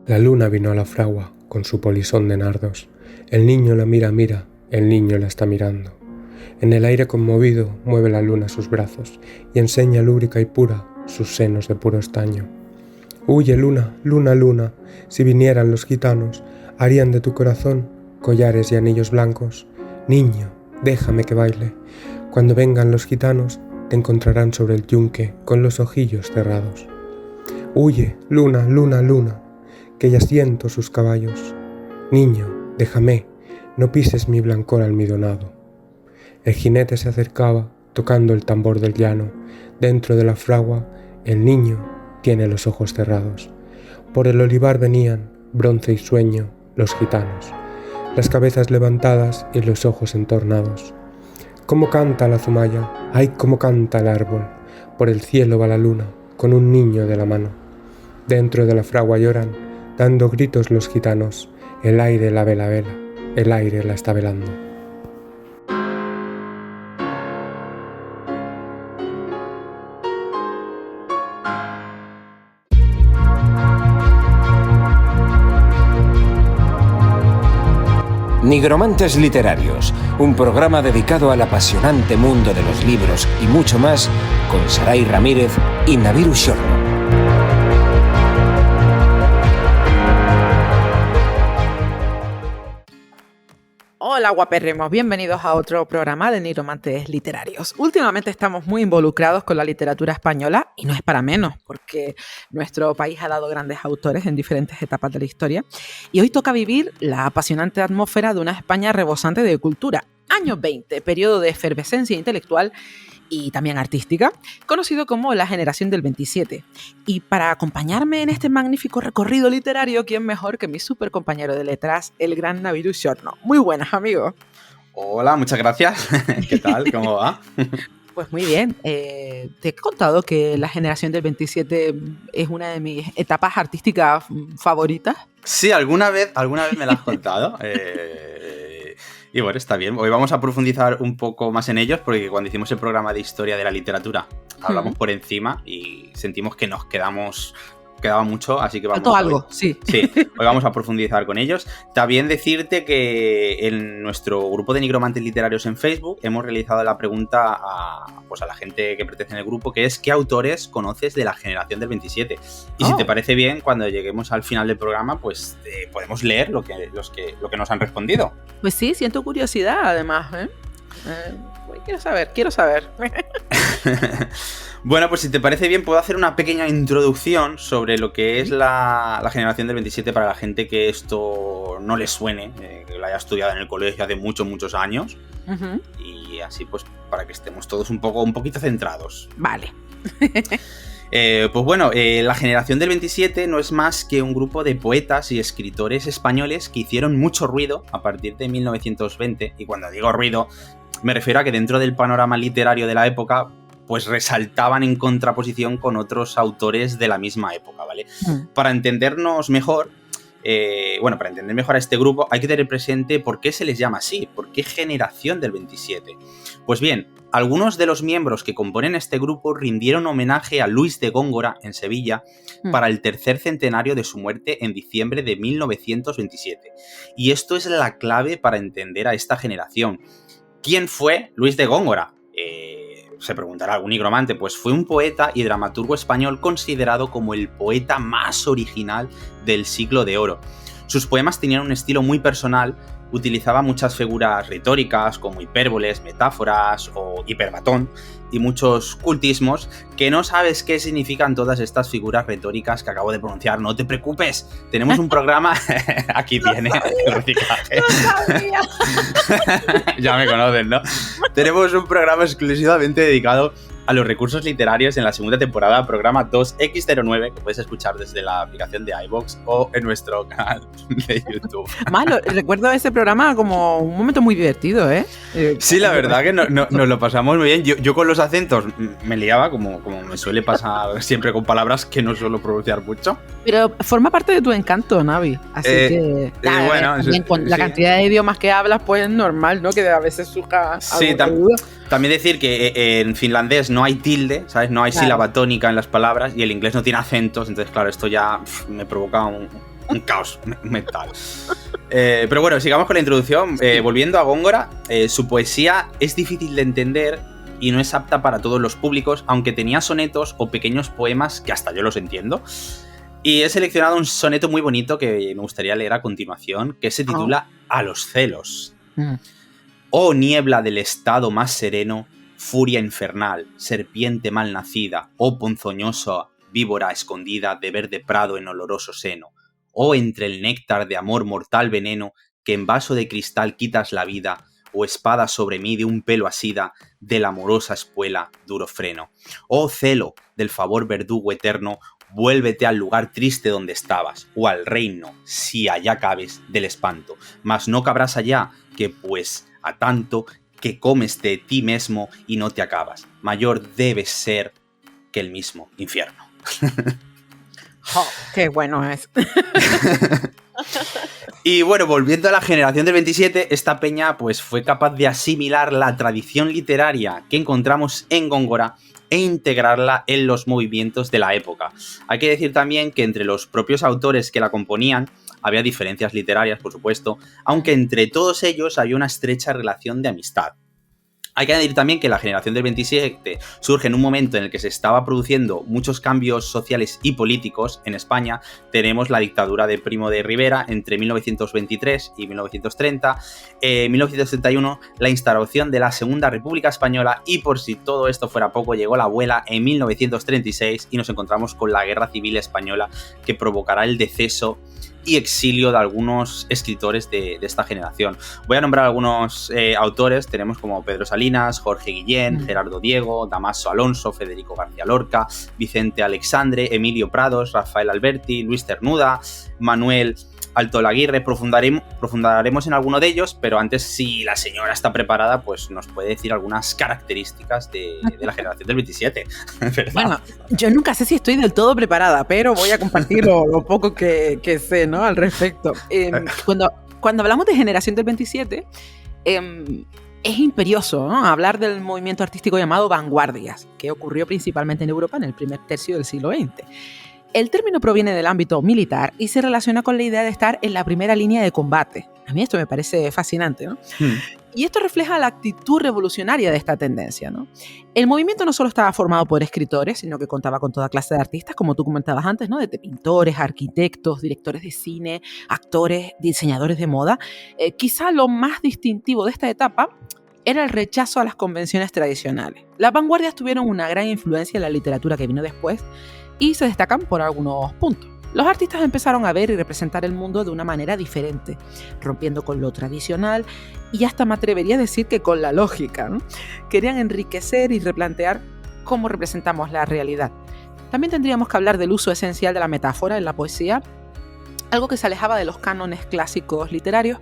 La luna vino a la fragua con su polisón de nardos. El niño la mira, el niño la está mirando. En el aire conmovido mueve la luna sus brazos y enseña lúbrica y pura sus senos de puro estaño. Huye luna, luna, luna, si vinieran los gitanos, harían de tu corazón collares y anillos blancos. Niño, déjame que baile. Cuando vengan los gitanos, te encontrarán sobre el yunque con los ojillos cerrados. Huye, luna, luna, luna, que ya siento sus caballos. Niño, déjame, no pises mi blancor almidonado. El jinete se acercaba, tocando el tambor del llano. Dentro de la fragua, el niño tiene los ojos cerrados. Por el olivar venían, bronce y sueño, los gitanos, las cabezas levantadas y los ojos entornados. Cómo canta la zumaya, ay, cómo canta el árbol. Por el cielo va la luna, con un niño de la mano. Dentro de la fragua lloran, dando gritos los gitanos. El aire la vela, el aire la está velando. Nigromantes Literarios, un programa dedicado al apasionante mundo de los libros y mucho más, con Saray Ramírez y Naviru Xorno. Hola guapérrimos, bienvenidos a otro programa de Nigromantes Literarios. Últimamente estamos muy involucrados con la literatura española y no es para menos, porque nuestro país ha dado grandes autores en diferentes etapas de la historia y hoy toca vivir la apasionante atmósfera de una España rebosante de cultura. Años 20, periodo de efervescencia intelectual y también artística, conocido como la generación del 27. Y para acompañarme en este magnífico recorrido literario, ¿quién mejor que mi super compañero de letras, el gran Naviru Xorno? Muy buenas, amigo. Hola, muchas gracias. ¿Qué tal? ¿Cómo va? Pues muy bien. Te he contado que la generación del 27 es una de mis etapas artísticas favoritas. Sí, alguna vez me la has contado. Y bueno, está bien. Hoy vamos a profundizar un poco más en ellos porque cuando hicimos el programa de historia de la literatura hablamos por encima y sentimos que nos quedaba mucho, así que vamos algo, sí. Sí, hoy vamos a profundizar con ellos. También decirte que en nuestro grupo de nigromantes literarios en Facebook hemos realizado la pregunta a la gente que pertenece en el grupo, que es ¿qué autores conoces de la generación del 27? Y si te parece bien, cuando lleguemos al final del programa, pues podemos leer lo que nos han respondido. Pues sí, siento curiosidad además, quiero saber. Bueno, pues si te parece bien, puedo hacer una pequeña introducción sobre lo que es la generación del 27 para la gente que esto no le suene, que lo haya estudiado en el colegio hace muchos años. Uh-huh. Y así pues para que estemos todos un poquito centrados. Vale. Pues bueno, la generación del 27 no es más que un grupo de poetas y escritores españoles que hicieron mucho ruido a partir de 1920. Y cuando digo ruido, me refiero a que dentro del panorama literario de la época pues resaltaban en contraposición con otros autores de la misma época, ¿vale? Para entendernos mejor, para entender mejor a este grupo hay que tener presente por qué se les llama así, por qué generación del 27. Pues bien, algunos de los miembros que componen este grupo rindieron homenaje a Luis de Góngora en Sevilla para el tercer centenario de su muerte en diciembre de 1927. Y esto es la clave para entender a esta generación. ¿Quién fue Luis de Góngora? Se preguntará algún nigromante, pues fue un poeta y dramaturgo español considerado como el poeta más original del siglo de oro. Sus poemas tenían un estilo muy personal, utilizaba muchas figuras retóricas como hipérboles, metáforas o hiperbatón y muchos cultismos que no sabes qué significan todas estas figuras retóricas que acabo de pronunciar. No te preocupes, tenemos un programa... Aquí viene el reciclaje. No sabía. Ya me conocen, ¿no? Tenemos un programa exclusivamente dedicado a los recursos literarios en la segunda temporada, programa 2X09, que puedes escuchar desde la aplicación de iVoox o en nuestro canal de YouTube. Recuerdo ese programa como un momento muy divertido, ¿eh? Sí, la verdad que nos lo pasamos muy bien. Yo con los acentos me liaba, como me suele pasar siempre con palabras que no suelo pronunciar mucho. Pero forma parte de tu encanto, Navi. Así que con la cantidad de idiomas que hablas, pues es normal, ¿no? Que a veces surja algo. Sí, también decir que en finlandés no hay tilde, ¿sabes? No hay sílaba tónica en las palabras y el inglés no tiene acentos, entonces claro, esto ya me provoca un caos mental. Pero bueno, sigamos con la introducción. Volviendo a Góngora, su poesía es difícil de entender y no es apta para todos los públicos, aunque tenía sonetos o pequeños poemas que hasta yo los entiendo. Y he seleccionado un soneto muy bonito que me gustaría leer a continuación, que se titula A los celos. Oh niebla del estado más sereno, furia infernal, serpiente mal nacida, oh ponzoñosa víbora escondida de verde prado en oloroso seno, oh entre el néctar de amor mortal veneno, que en vaso de cristal quitas la vida, o espada sobre mí de un pelo asida, de la amorosa espuela duro freno. Oh celo del favor verdugo eterno, vuélvete al lugar triste donde estabas, o al reino, si allá cabes, del espanto, mas no cabrás allá, que pues a tanto que comes de ti mismo y no te acabas, mayor debes ser que el mismo infierno. Oh, qué bueno es. Y bueno, volviendo a la generación del 27, esta peña pues fue capaz de asimilar la tradición literaria que encontramos en Góngora e integrarla en los movimientos de la época. Hay que decir también que entre los propios autores que la componían había diferencias literarias, por supuesto, aunque entre todos ellos había una estrecha relación de amistad. Hay que añadir también que la generación del 27 surge en un momento en el que se estaba produciendo muchos cambios sociales y políticos en España. Tenemos la dictadura de Primo de Rivera entre 1923 y 1930, 1931 la instauración de la Segunda República Española y, por si todo esto fuera poco, llegó la abuela en 1936 y nos encontramos con la Guerra Civil Española, que provocará el deceso y exilio de algunos escritores de esta generación. Voy a nombrar algunos autores. Tenemos como Pedro Salinas, Jorge Guillén, Gerardo Diego, Damaso Alonso, Federico García Lorca, Vicente Alexandre, Emilio Prados, Rafael Alberti, Luis Cernuda, Manuel Alto Laguirre. Profundaremos en alguno de ellos, pero antes, si la señora está preparada, pues nos puede decir algunas características de la generación del 27. Bueno, yo nunca sé si estoy del todo preparada, pero voy a compartir lo poco que sé, ¿no?, al respecto. Cuando hablamos de generación del 27, es imperioso, ¿no?, hablar del movimiento artístico llamado vanguardias, que ocurrió principalmente en Europa en el primer tercio del siglo XX. El término proviene del ámbito militar y se relaciona con la idea de estar en la primera línea de combate. A mí esto me parece fascinante, ¿no? Y esto refleja la actitud revolucionaria de esta tendencia, ¿no? El movimiento no solo estaba formado por escritores, sino que contaba con toda clase de artistas, como tú comentabas antes, ¿no?, desde pintores, arquitectos, directores de cine, actores, diseñadores de moda. Quizá lo más distintivo de esta etapa era el rechazo a las convenciones tradicionales. Las vanguardias tuvieron una gran influencia en la literatura que vino después, y se destacan por algunos puntos. Los artistas empezaron a ver y representar el mundo de una manera diferente, rompiendo con lo tradicional y hasta me atrevería a decir que con la lógica, ¿no? Querían enriquecer y replantear cómo representamos la realidad. También tendríamos que hablar del uso esencial de la metáfora en la poesía, algo que se alejaba de los cánones clásicos literarios.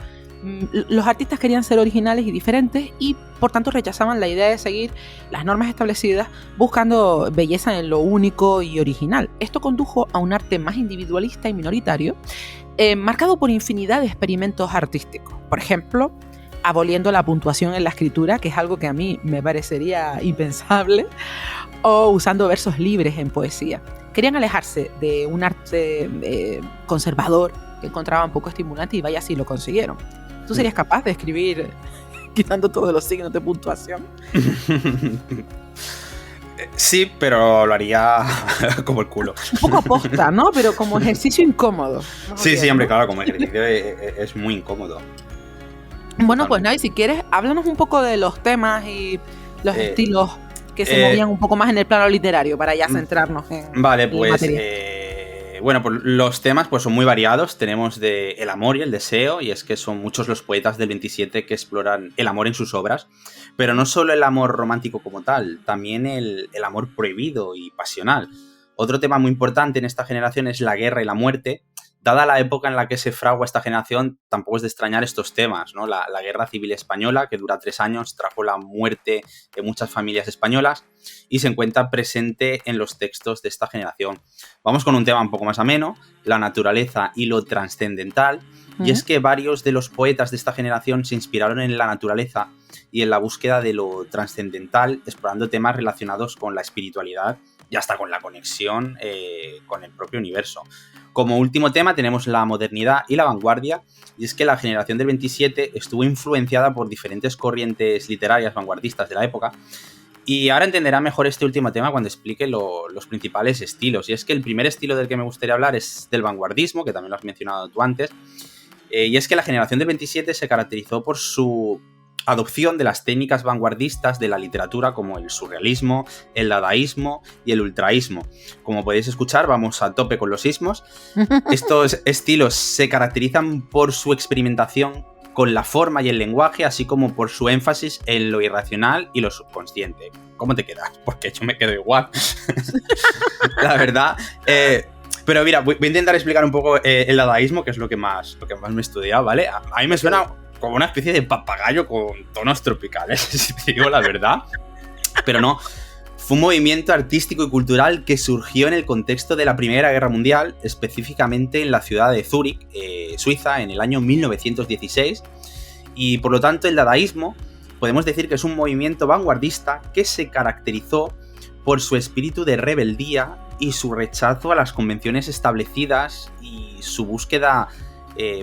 Los artistas querían ser originales y diferentes y por tanto rechazaban la idea de seguir las normas establecidas, buscando belleza en lo único y original. Esto condujo a un arte más individualista y minoritario, marcado por infinidad de experimentos artísticos. Por ejemplo, aboliendo la puntuación en la escritura, que es algo que a mí me parecería impensable, o usando versos libres en poesía. Querían alejarse de un arte conservador que encontraban poco estimulante y vaya si lo consiguieron. ¿Tú serías capaz de escribir quitando todos los signos de puntuación? Sí, pero lo haría como el culo. Un poco aposta, ¿no? Pero como ejercicio incómodo. Sí, hombre, claro, como ejercicio es muy incómodo. Bueno, pues Navi, si quieres, háblanos un poco de los temas y los estilos que se movían un poco más en el plano literario para ya centrarnos en Vale, en pues materia. bueno, pues los temas pues son muy variados. Tenemos de el amor y el deseo, y es que son muchos los poetas del 27 que exploran el amor en sus obras, pero no solo el amor romántico como tal, también el amor prohibido y pasional. Otro tema muy importante en esta generación es la guerra y la muerte. Dada la época en la que se fragua esta generación, tampoco es de extrañar estos temas, ¿no? La Guerra Civil Española, que dura 3 años, trajo la muerte de muchas familias españolas y se encuentra presente en los textos de esta generación. Vamos con un tema un poco más ameno, la naturaleza y lo trascendental. Y es que varios de los poetas de esta generación se inspiraron en la naturaleza y en la búsqueda de lo trascendental, explorando temas relacionados con la espiritualidad y hasta con la conexión con el propio universo. Como último tema tenemos la modernidad y la vanguardia, y es que la generación del 27 estuvo influenciada por diferentes corrientes literarias vanguardistas de la época, y ahora entenderá mejor este último tema cuando explique los principales estilos. Y es que el primer estilo del que me gustaría hablar es del vanguardismo, que también lo has mencionado tú antes, y es que la generación del 27 se caracterizó por su adopción de las técnicas vanguardistas de la literatura como el surrealismo, el dadaísmo y el ultraísmo. Como podéis escuchar, vamos a tope con los ismos. Estos estilos se caracterizan por su experimentación con la forma y el lenguaje, así como por su énfasis en lo irracional y lo subconsciente. ¿Cómo te quedas? Porque yo me quedo igual. La verdad. Pero mira, voy a intentar explicar un poco el dadaísmo, que es lo que más me he estudiado, ¿vale? A mí me suena como una especie de papagayo con tonos tropicales, si te digo la verdad. Pero no. Fue un movimiento artístico y cultural que surgió en el contexto de la Primera Guerra Mundial, específicamente en la ciudad de Zúrich, Suiza, en el año 1916. Y por lo tanto el dadaísmo podemos decir que es un movimiento vanguardista que se caracterizó por su espíritu de rebeldía y su rechazo a las convenciones establecidas y su búsqueda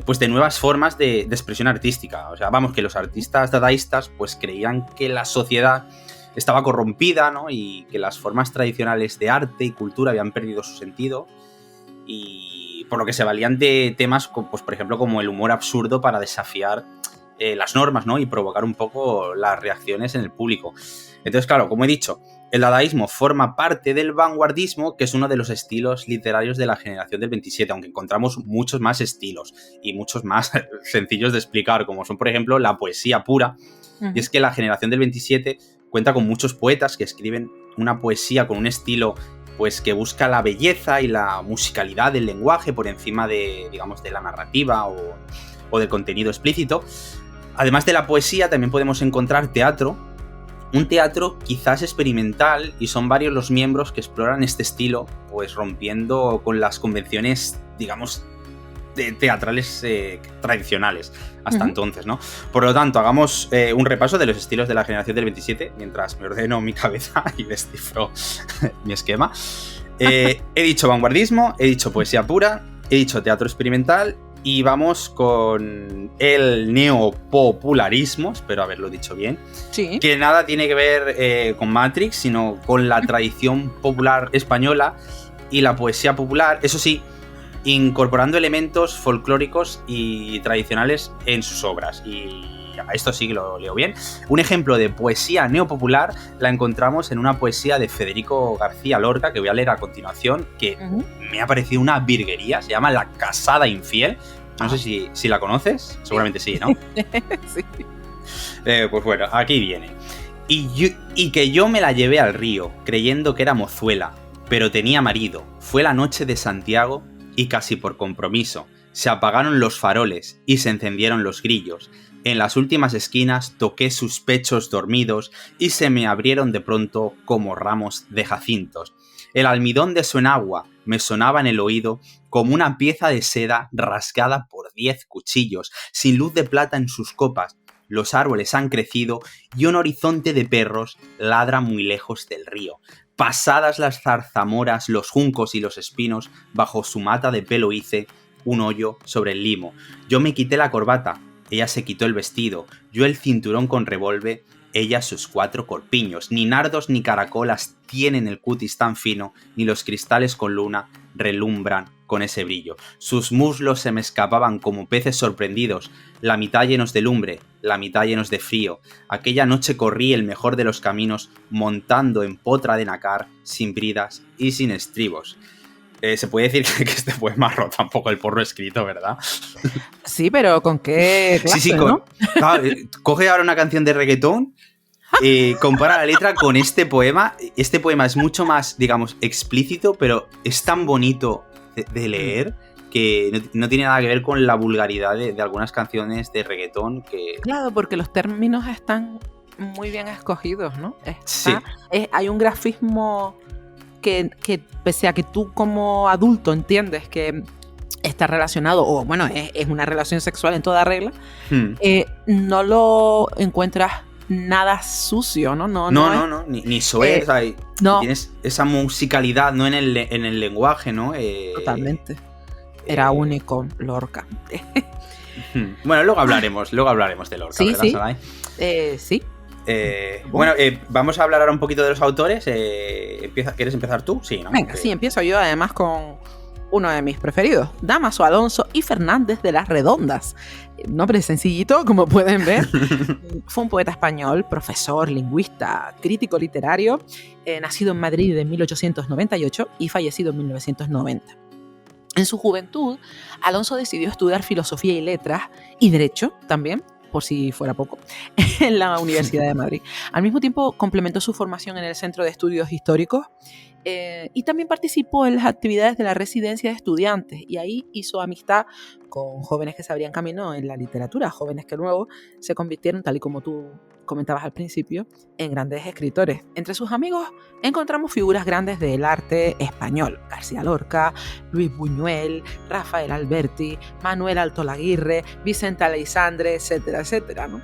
pues de nuevas formas de expresión artística. O sea, vamos, que los artistas dadaístas pues creían que la sociedad estaba corrompida, ¿no? Y que las formas tradicionales de arte y cultura habían perdido su sentido, y por lo que se valían de temas, pues, por ejemplo, como el humor absurdo para desafiar las normas, ¿no? Y provocar un poco las reacciones en el público. Entonces, claro, como he dicho, el dadaísmo forma parte del vanguardismo, que es uno de los estilos literarios de la generación del 27, aunque encontramos muchos más estilos y muchos más sencillos de explicar, como son, por ejemplo, la poesía pura. Y es que la generación del 27 cuenta con muchos poetas que escriben una poesía con un estilo pues que busca la belleza y la musicalidad del lenguaje por encima de, digamos, de la narrativa o del contenido explícito. Además de la poesía, también podemos encontrar teatro, un teatro quizás experimental, y son varios los miembros que exploran este estilo, pues rompiendo con las convenciones, digamos, teatrales tradicionales hasta entonces, ¿no? Por lo tanto, hagamos un repaso de los estilos de la generación del 27 mientras me ordeno mi cabeza y descifro mi esquema. He dicho vanguardismo, he dicho poesía pura, he dicho teatro experimental, y vamos con el neopopularismo, espero haberlo dicho bien, Sí. que nada tiene que ver con Matrix, sino con la tradición popular española y la poesía popular, eso sí, incorporando elementos folclóricos y tradicionales en sus obras. Y esto sí que lo leo bien. Un ejemplo de poesía neopopular la encontramos en una poesía de Federico García Lorca, que voy a leer a continuación, que me ha parecido una virguería. Se llama La casada infiel. No sé si la conoces. Seguramente sí, ¿no? Sí. Pues bueno, aquí viene. Y que yo me la llevé al río, creyendo que era mozuela, pero tenía marido. Fue la noche de Santiago y casi por compromiso se apagaron los faroles y se encendieron los grillos. En las últimas esquinas toqué sus pechos dormidos y se me abrieron de pronto como ramos de jacintos. El almidón de su enagua me sonaba en el oído como una pieza de seda rasgada por 10 cuchillos, sin luz de plata en sus copas. Los árboles han crecido y un horizonte de perros ladra muy lejos del río. Pasadas las zarzamoras, los juncos y los espinos, bajo su mata de pelo hice un hoyo sobre el limo. Yo me quité la corbata, ella se quitó el vestido, yo el cinturón con revólver, ella sus 4 corpiños. Ni nardos ni caracolas tienen el cutis tan fino, ni los cristales con luna relumbran con ese brillo. Sus muslos se me escapaban como peces sorprendidos, la mitad llenos de lumbre, la mitad llenos de frío. Aquella noche corrí el mejor de los caminos, montando en potra de nácar, sin bridas y sin estribos. Se puede decir que este poema rota un poco el porro escrito, ¿verdad? Sí, pero ¿con qué clase, Sí, ¿no? Claro, coge ahora una canción de reggaetón, compara la letra con este poema. Este poema es mucho más, digamos, explícito, pero es tan bonito de leer que no tiene nada que ver con la vulgaridad de algunas canciones de reggaetón que... Claro, porque los términos están muy bien escogidos, ¿no? Sí. Hay un grafismo que pese a que tú como adulto entiendes que está relacionado, o bueno, es una relación sexual en toda regla, no lo encuentras nada sucio, ¿no? No, ni soez, no. Tienes esa musicalidad, ¿no? En el lenguaje, ¿no? Totalmente. Era único, Lorca. Bueno, luego hablaremos de Lorca, sí, ¿verdad, sí. Saray? Sí. Bueno, vamos a hablar ahora un poquito de los autores. ¿Quieres empezar tú? Sí, ¿no? Venga, sí, empiezo yo además con uno de mis preferidos, Dámaso Alonso y Fernández de las Redondas. Nombre sencillito, como pueden ver. Fue un poeta español, profesor, lingüista, crítico literario, nacido en Madrid en 1898 y fallecido en 1990. En su juventud, Alonso decidió estudiar filosofía y letras y derecho también, por si fuera poco, en la Universidad de Madrid. Al mismo tiempo, complementó su formación en el Centro de Estudios Históricos y también participó en las actividades de la residencia de estudiantes, y ahí hizo amistad con jóvenes que se abrían camino en la literatura, jóvenes que luego se convirtieron, tal y como tú comentabas al principio, en grandes escritores. Entre sus amigos encontramos figuras grandes del arte español: García Lorca, Luis Buñuel, Rafael Alberti, Manuel Altolaguirre, Vicente Aleixandre, etcétera, etcétera, ¿no?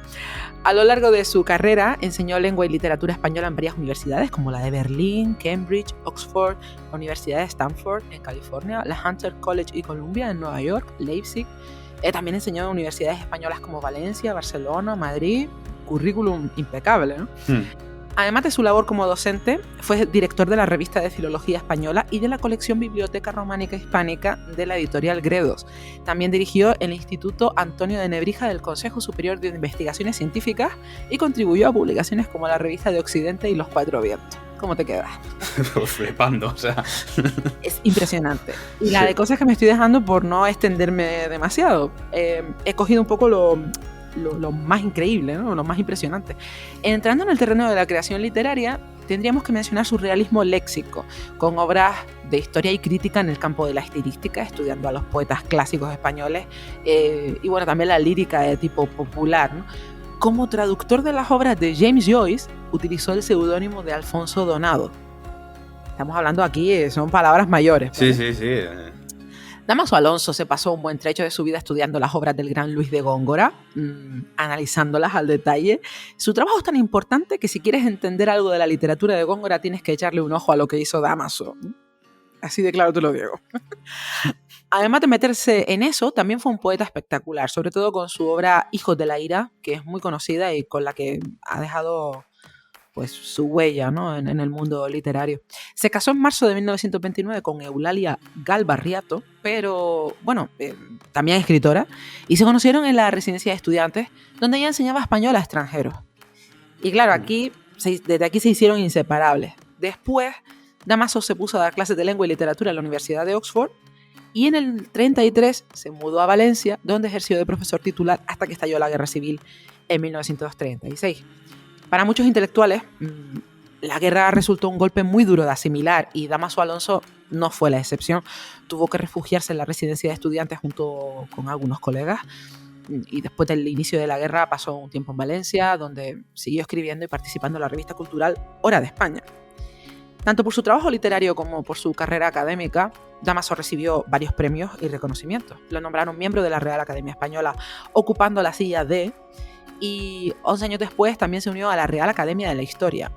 A lo largo de su carrera enseñó lengua y literatura española en varias universidades, como la de Berlín, Cambridge, Oxford, la Universidad de Stanford en California, la Hunter College y Columbia en Nueva York, Leipzig. También enseñó en universidades españolas como Valencia, Barcelona, Madrid. Currículum impecable, ¿no? Además de su labor como docente, fue director de la Revista de Filología Española y de la colección Biblioteca Románica Hispánica de la editorial Gredos. También dirigió el Instituto Antonio de Nebrija del Consejo Superior de Investigaciones Científicas y contribuyó a publicaciones como la Revista de Occidente y Los Cuatro Vientos. ¿Cómo te quedas? Flipando, o sea. Es impresionante. Y la de cosas que me estoy dejando por no extenderme demasiado. He cogido un poco lo más increíble, ¿no? Lo más impresionante. Entrando en el terreno de la creación literaria, tendríamos que mencionar su realismo léxico, con obras de historia y crítica en el campo de la estilística, estudiando a los poetas clásicos españoles, y bueno, también la lírica de tipo popular, ¿no? Como traductor de las obras de James Joyce, utilizó el seudónimo de Alfonso Donado. Estamos hablando aquí, son palabras mayores. Sí. Dámaso Alonso se pasó un buen trecho de su vida estudiando las obras del gran Luis de Góngora, analizándolas al detalle. Su trabajo es tan importante que si quieres entender algo de la literatura de Góngora tienes que echarle un ojo a lo que hizo Dámaso. Así de claro te lo digo. Además de meterse en eso, también fue un poeta espectacular, sobre todo con su obra Hijos de la Ira, que es muy conocida y con la que ha dejado pues su huella, ¿no? en el mundo literario. Se casó en marzo de 1929 con Eulalia Galbarriato, pero bueno, también escritora, y se conocieron en la residencia de estudiantes, donde ella enseñaba español a extranjeros. Y claro, desde aquí se hicieron inseparables. Después, Dámaso se puso a dar clases de lengua y literatura en la Universidad de Oxford, y en el 33 se mudó a Valencia, donde ejerció de profesor titular hasta que estalló la Guerra Civil en 1936. Para muchos intelectuales, la guerra resultó un golpe muy duro de asimilar, y Dámaso Alonso no fue la excepción. Tuvo que refugiarse en la residencia de estudiantes junto con algunos colegas, y después del inicio de la guerra pasó un tiempo en Valencia, donde siguió escribiendo y participando en la revista cultural Hora de España. Tanto por su trabajo literario como por su carrera académica, Dámaso recibió varios premios y reconocimientos. Lo nombraron miembro de la Real Academia Española, ocupando la silla D, y 11 años después también se unió a la Real Academia de la Historia.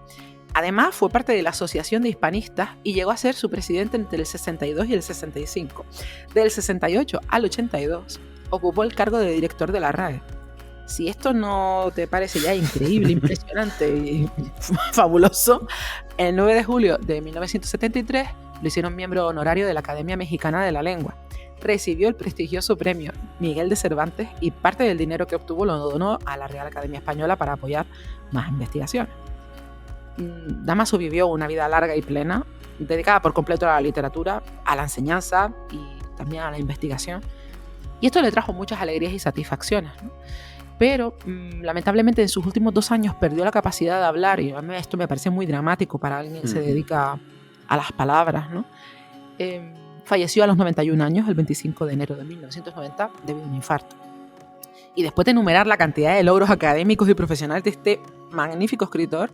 Además, fue parte de la Asociación de Hispanistas y llegó a ser su presidente entre el 62 y el 65. Del 68 al 82, ocupó el cargo de director de la RAE. Si esto no te parece ya increíble, impresionante y fabuloso, el 9 de julio de 1973 lo hicieron miembro honorario de la Academia Mexicana de la Lengua. Recibió el prestigioso premio Miguel de Cervantes y parte del dinero que obtuvo lo donó a la Real Academia Española para apoyar más investigaciones. Dámaso vivió una vida larga y plena, dedicada por completo a la literatura, a la enseñanza y también a la investigación. Y esto le trajo muchas alegrías y satisfacciones, ¿no? Pero lamentablemente en sus últimos 2 años perdió la capacidad de hablar, y a mí esto me parece muy dramático para alguien que se dedica a las palabras, ¿no? Falleció a los 91 años, el 25 de enero de 1990, debido a un infarto. Y después de enumerar la cantidad de logros académicos y profesionales de este magnífico escritor,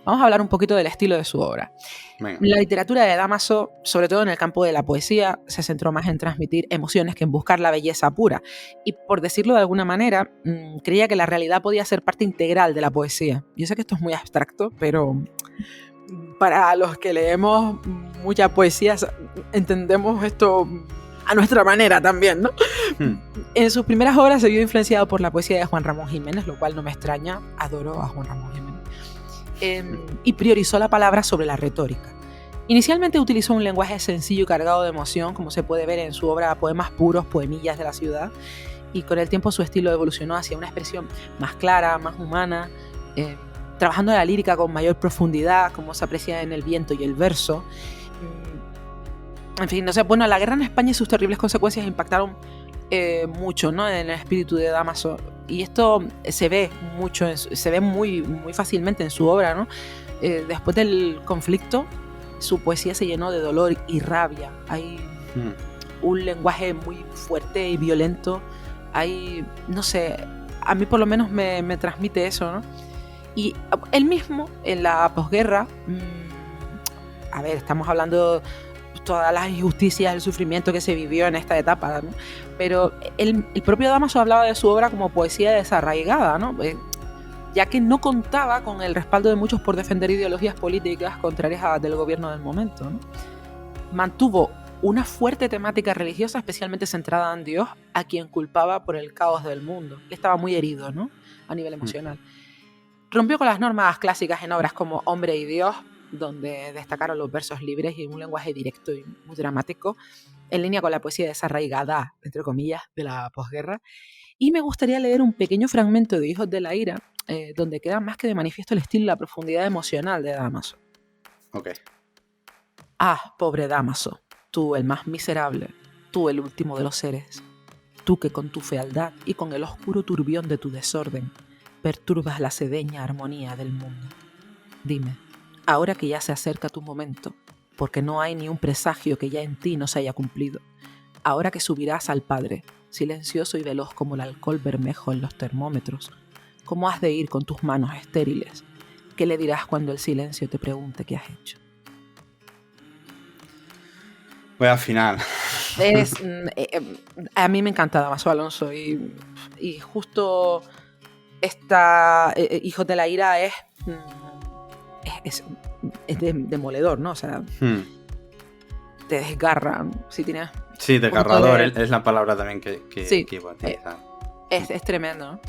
vamos a hablar un poquito del estilo de su obra. Venga. La literatura de Dámaso, sobre todo en el campo de la poesía, se centró más en transmitir emociones que en buscar la belleza pura. Y por decirlo de alguna manera, creía que la realidad podía ser parte integral de la poesía. Yo sé que esto es muy abstracto, pero para los que leemos mucha poesía entendemos esto a nuestra manera también, ¿no? En sus primeras obras se vio influenciado por la poesía de Juan Ramón Jiménez, lo cual no me extraña, adoro a Juan Ramón Jiménez, y priorizó la palabra sobre la retórica. Inicialmente utilizó un lenguaje sencillo y cargado de emoción, como se puede ver en su obra Poemas puros, Poemillas de la ciudad, y con el tiempo su estilo evolucionó hacia una expresión más clara, más humana, trabajando la lírica con mayor profundidad, como se aprecia en El viento y el verso. En fin, no sé, bueno, la guerra en España y sus terribles consecuencias impactaron mucho, ¿no?, en el espíritu de Dámaso, y esto se ve mucho, se ve muy, muy fácilmente en su obra, ¿no? Después del conflicto, su poesía se llenó de dolor y rabia. Hay un lenguaje muy fuerte y violento. Hay, no sé, a mí por lo menos me transmite eso, ¿no? Y él mismo, en la posguerra, a ver, estamos hablando todas las injusticias, el sufrimiento que se vivió en esta etapa, ¿no? Pero el propio Dámaso hablaba de su obra como poesía desarraigada, ¿no? Ya que no contaba con el respaldo de muchos por defender ideologías políticas contrarias a del gobierno del momento, ¿no? Mantuvo una fuerte temática religiosa, especialmente centrada en Dios, a quien culpaba por el caos del mundo. Estaba muy herido, ¿no?, a nivel emocional. Rompió con las normas clásicas en obras como Hombre y Dios, donde destacaron los versos libres y un lenguaje directo y muy dramático, en línea con la poesía desarraigada, entre comillas, de la posguerra. Y me gustaría leer un pequeño fragmento de Hijos de la Ira, donde queda más que de manifiesto el estilo y la profundidad emocional de Dámaso. Ok. Ah, pobre Dámaso, tú el más miserable, tú el último de los seres, tú que con tu fealdad y con el oscuro turbión de tu desorden perturbas la sedeña armonía del mundo. Dime, ahora que ya se acerca tu momento, porque no hay ni un presagio que ya en ti no se haya cumplido, ahora que subirás al Padre, silencioso y veloz como el alcohol bermejo en los termómetros, ¿cómo has de ir con tus manos estériles? ¿Qué le dirás cuando el silencio te pregunte qué has hecho? Voy al final. A mí me encanta Dámaso Alonso y justo esta Hijos de la Ira es demoledor, ¿no? O sea, te desgarra. Si tienes sí, desgarrador es la palabra también que iba a utilizar. Es tremendo, ¿no?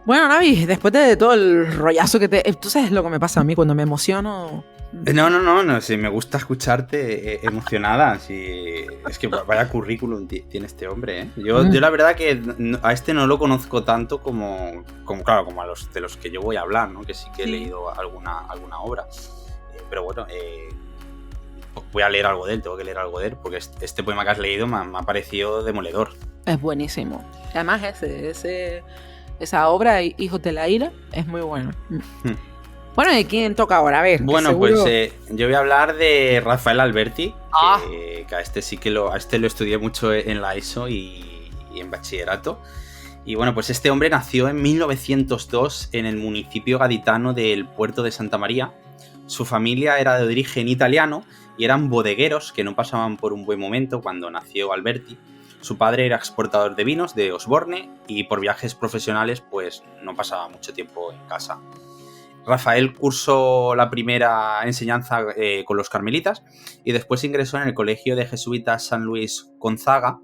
Bueno, Navi, después de todo el rollazo que te... Tú sabes lo que me pasa a mí cuando me emociono. No, sí, me gusta escucharte emocionada. Sí, es que vaya currículum tiene este hombre, ¿eh? Yo la verdad que a este no lo conozco tanto como claro, como a los de los que yo voy a hablar, ¿no? Que sí que he leído alguna obra. Pero bueno, voy a leer algo de él, tengo que leer algo de él, porque este poema que has leído me ha parecido demoledor. Es buenísimo. Además, esa obra, Hijos de la Ira, es muy buena. Bueno, ¿y quién toca ahora? A ver. Bueno, pues yo voy a hablar de Rafael Alberti, que a este sí que lo estudié mucho en la ESO y en bachillerato. Y bueno, pues este hombre nació en 1902 en el municipio gaditano del Puerto de Santa María. Su familia era de origen italiano y eran bodegueros que no pasaban por un buen momento cuando nació Alberti. Su padre era exportador de vinos de Osborne y por viajes profesionales pues no pasaba mucho tiempo en casa. Rafael cursó la primera enseñanza con los carmelitas y después ingresó en el colegio de jesuitas San Luis Gonzaga,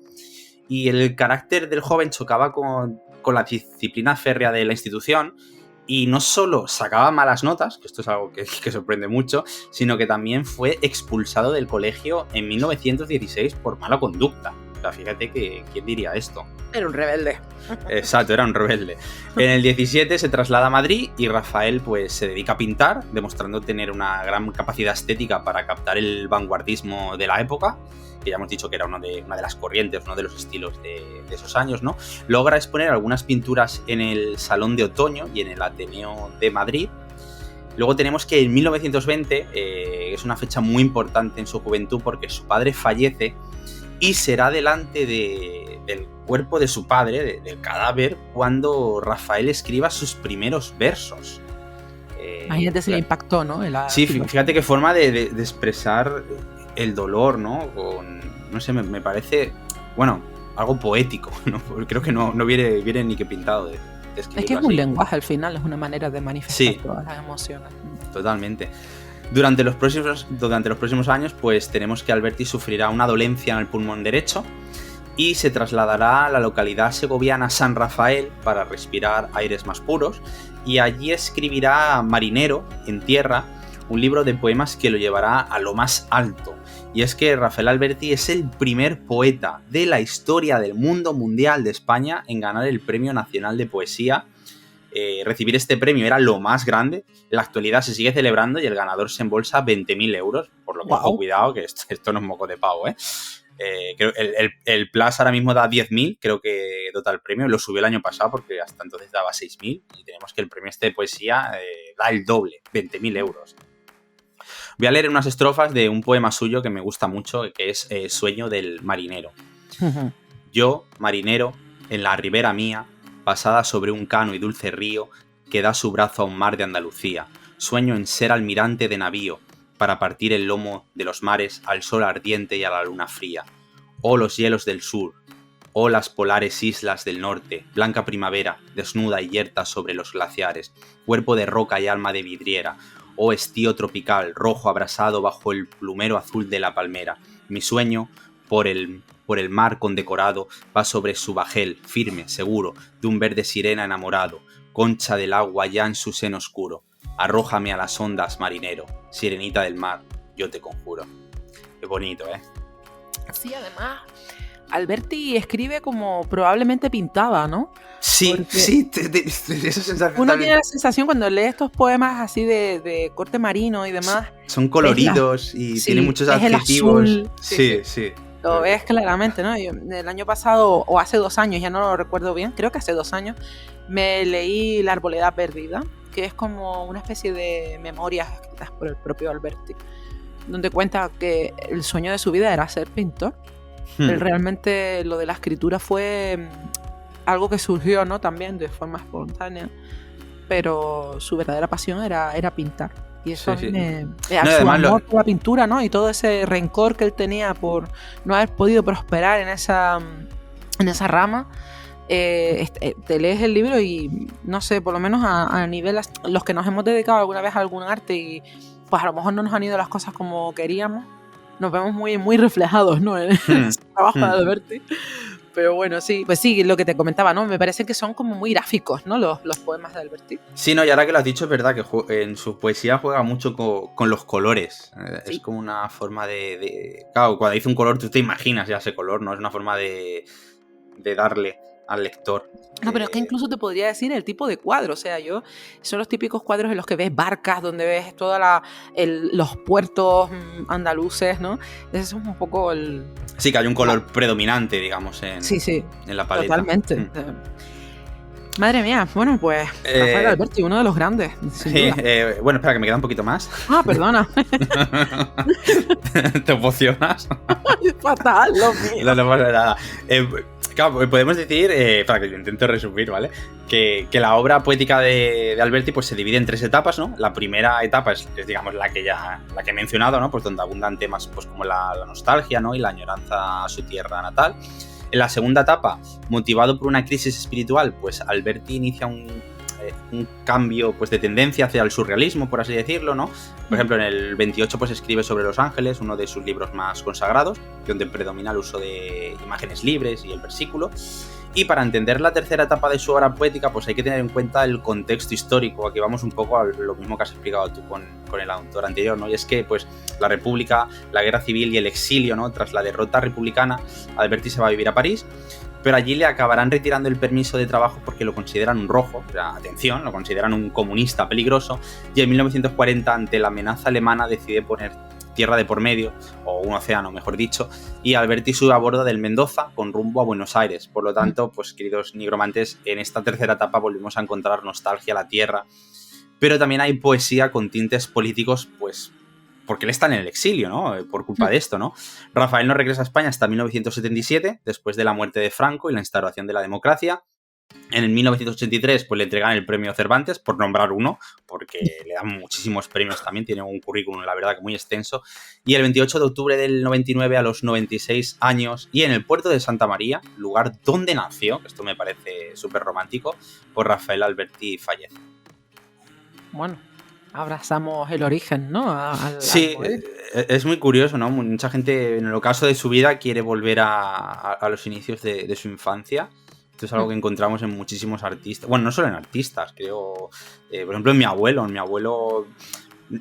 y el carácter del joven chocaba con la disciplina férrea de la institución, y no solo sacaba malas notas, que esto es algo que sorprende mucho, sino que también fue expulsado del colegio en 1916 por mala conducta. O sea, fíjate que ¿quién diría esto? Era un rebelde. Exacto, era un rebelde. En el 17 se traslada a Madrid y Rafael pues se dedica a pintar, demostrando tener una gran capacidad estética para captar el vanguardismo de la época, que ya hemos dicho que era una de las corrientes, uno de los estilos de esos años, ¿no? Logra exponer algunas pinturas en el Salón de Otoño y en el Ateneo de Madrid. Luego tenemos que en 1920 es una fecha muy importante en su juventud porque su padre fallece y será delante del cuerpo de su padre, del cadáver, cuando Rafael escriba sus primeros versos. Imagínate si le impactó, ¿no? Sí, fíjate qué forma de expresar el dolor, ¿no? No sé, me parece, bueno, algo poético, ¿no? Porque creo que no viene ni que pintado de escribirlo. Es que es así. un lenguaje al final, es una manera de manifestar todas las emociones. Totalmente. Durante los próximos años, pues tenemos que Alberti sufrirá una dolencia en el pulmón derecho y se trasladará a la localidad segoviana San Rafael para respirar aires más puros, y allí escribirá Marinero, en tierra, un libro de poemas que lo llevará a lo más alto. Y es que Rafael Alberti es el primer poeta de la historia del mundo mundial de España en ganar el Premio Nacional de Poesía. Recibir este premio era lo más grande. En la actualidad se sigue celebrando y el ganador se embolsa 20.000 euros, por lo que, ojo, cuidado, que esto no es moco de pavo, ¿eh? Creo el Plus ahora mismo da 10.000, creo que dota el premio. Lo subió el año pasado porque hasta entonces daba 6.000 y tenemos que el premio de poesía da el doble, 20.000 euros. Voy a leer unas estrofas de un poema suyo que me gusta mucho, que es Sueño del marinero. Yo, marinero, en la ribera mía, pasada sobre un cano y dulce río, que da su brazo a un mar de Andalucía, sueño en ser almirante de navío, para partir el lomo de los mares al sol ardiente y a la luna fría. Oh los hielos del sur, oh las polares islas del norte, blanca primavera, desnuda y yerta sobre los glaciares, cuerpo de roca y alma de vidriera, oh estío tropical, rojo abrasado bajo el plumero azul de la palmera. Mi sueño, por el mar condecorado, va sobre su bajel, firme, seguro, de un verde sirena enamorado, concha del agua ya en su seno oscuro. Arrójame a las ondas, marinero, sirenita del mar, yo te conjuro. Qué bonito, ¿eh? Sí, además, Alberti escribe como probablemente pintaba, ¿no? Sí, porque sí, esa sensación. Uno también. tiene la sensación cuando lee estos poemas así de corte marino y demás. Son coloridos y tienen muchos adjetivos. El azul, sí. Lo ves claramente, ¿no? Yo, el año pasado, o hace 2 años, ya no lo recuerdo bien, creo que hace 2 años, me leí La Arboleda Perdida, que es como una especie de memorias escritas por el propio Alberti, donde cuenta que el sueño de su vida era ser pintor. Él realmente lo de la escritura fue algo que surgió, ¿no? También de forma espontánea, pero su verdadera pasión era pintar. Y eso sí. su amor por la pintura, ¿no? Y todo ese rencor que él tenía por no haber podido prosperar en esa rama. Te lees el libro y, no sé, por lo menos a nivel, los que nos hemos dedicado alguna vez a algún arte y pues a lo mejor no nos han ido las cosas como queríamos, nos vemos muy, muy reflejados, ¿no? En el trabajo de Alberti. Pero bueno, sí, pues sí, lo que te comentaba, ¿no? Me parece que son como muy gráficos, ¿no? Los poemas de Alberti. Sí, no, y ahora que lo has dicho, es verdad que en su poesía juega mucho con los colores. Sí. Es como una forma de... Claro, cuando dice un color, tú te imaginas ya ese color, ¿no? Es una forma de darle al lector. No, pero es que incluso te podría decir el tipo de cuadro. O sea, son los típicos cuadros en los que ves barcas, donde ves todos los puertos andaluces, ¿no? Ese es un poco el... Sí, que hay un color predominante, digamos, en la paleta. Totalmente. Madre mía, bueno, pues Rafael Alberti, uno de los grandes. Bueno, espera, que me queda un poquito más. Ah, perdona. ¿Te emocionas? Fatal, lo mío. No pasa nada. Claro, podemos decir, para que yo intento resumir, ¿vale? Que la obra poética de Alberti pues se divide en 3 etapas, ¿no? La primera etapa es digamos, la que he mencionado, ¿no? Pues donde abundan temas pues, como la nostalgia, ¿no? Y la añoranza a su tierra natal. En la segunda etapa, motivado por una crisis espiritual, pues Alberti inicia un cambio pues, de tendencia hacia el surrealismo, por así decirlo, ¿no? Por ejemplo, en el 28 pues escribe sobre Los Ángeles, uno de sus libros más consagrados, donde predomina el uso de imágenes libres y el versículo. Y para entender la tercera etapa de su obra poética, pues hay que tener en cuenta el contexto histórico. Aquí vamos un poco a lo mismo que has explicado tú con el autor anterior, ¿no? Y es que, pues, la República, la Guerra Civil y el exilio, ¿no? Tras la derrota republicana, Alberti se va a vivir a París, pero allí le acabarán retirando el permiso de trabajo porque lo consideran un rojo, o sea, atención, lo consideran un comunista peligroso, y en 1940, ante la amenaza alemana, decide poner tierra de por medio, o un océano mejor dicho, y Alberti sube a bordo del Mendoza con rumbo a Buenos Aires. Por lo tanto, pues queridos nigromantes, en esta tercera etapa volvemos a encontrar nostalgia a la tierra, pero también hay poesía con tintes políticos, pues porque él está en el exilio, ¿no? Por culpa de esto, ¿no? Rafael no regresa a España hasta 1977, después de la muerte de Franco y la instauración de la democracia, En el 1983 pues le entregan el premio Cervantes, por nombrar uno, porque le dan muchísimos premios también, tiene un currículum, la verdad, que muy extenso. Y el 28 de octubre del 99, a los 96 años, y en el puerto de Santa María, lugar donde nació, que esto me parece súper romántico, pues Rafael Alberti fallece. Bueno, abrazamos el origen, ¿no? Sí, es muy curioso, ¿no? Mucha gente, en el ocaso de su vida, quiere volver a los inicios de su infancia. Esto es algo que encontramos en muchísimos artistas. Bueno, no solo en artistas, creo. Por ejemplo, en mi abuelo.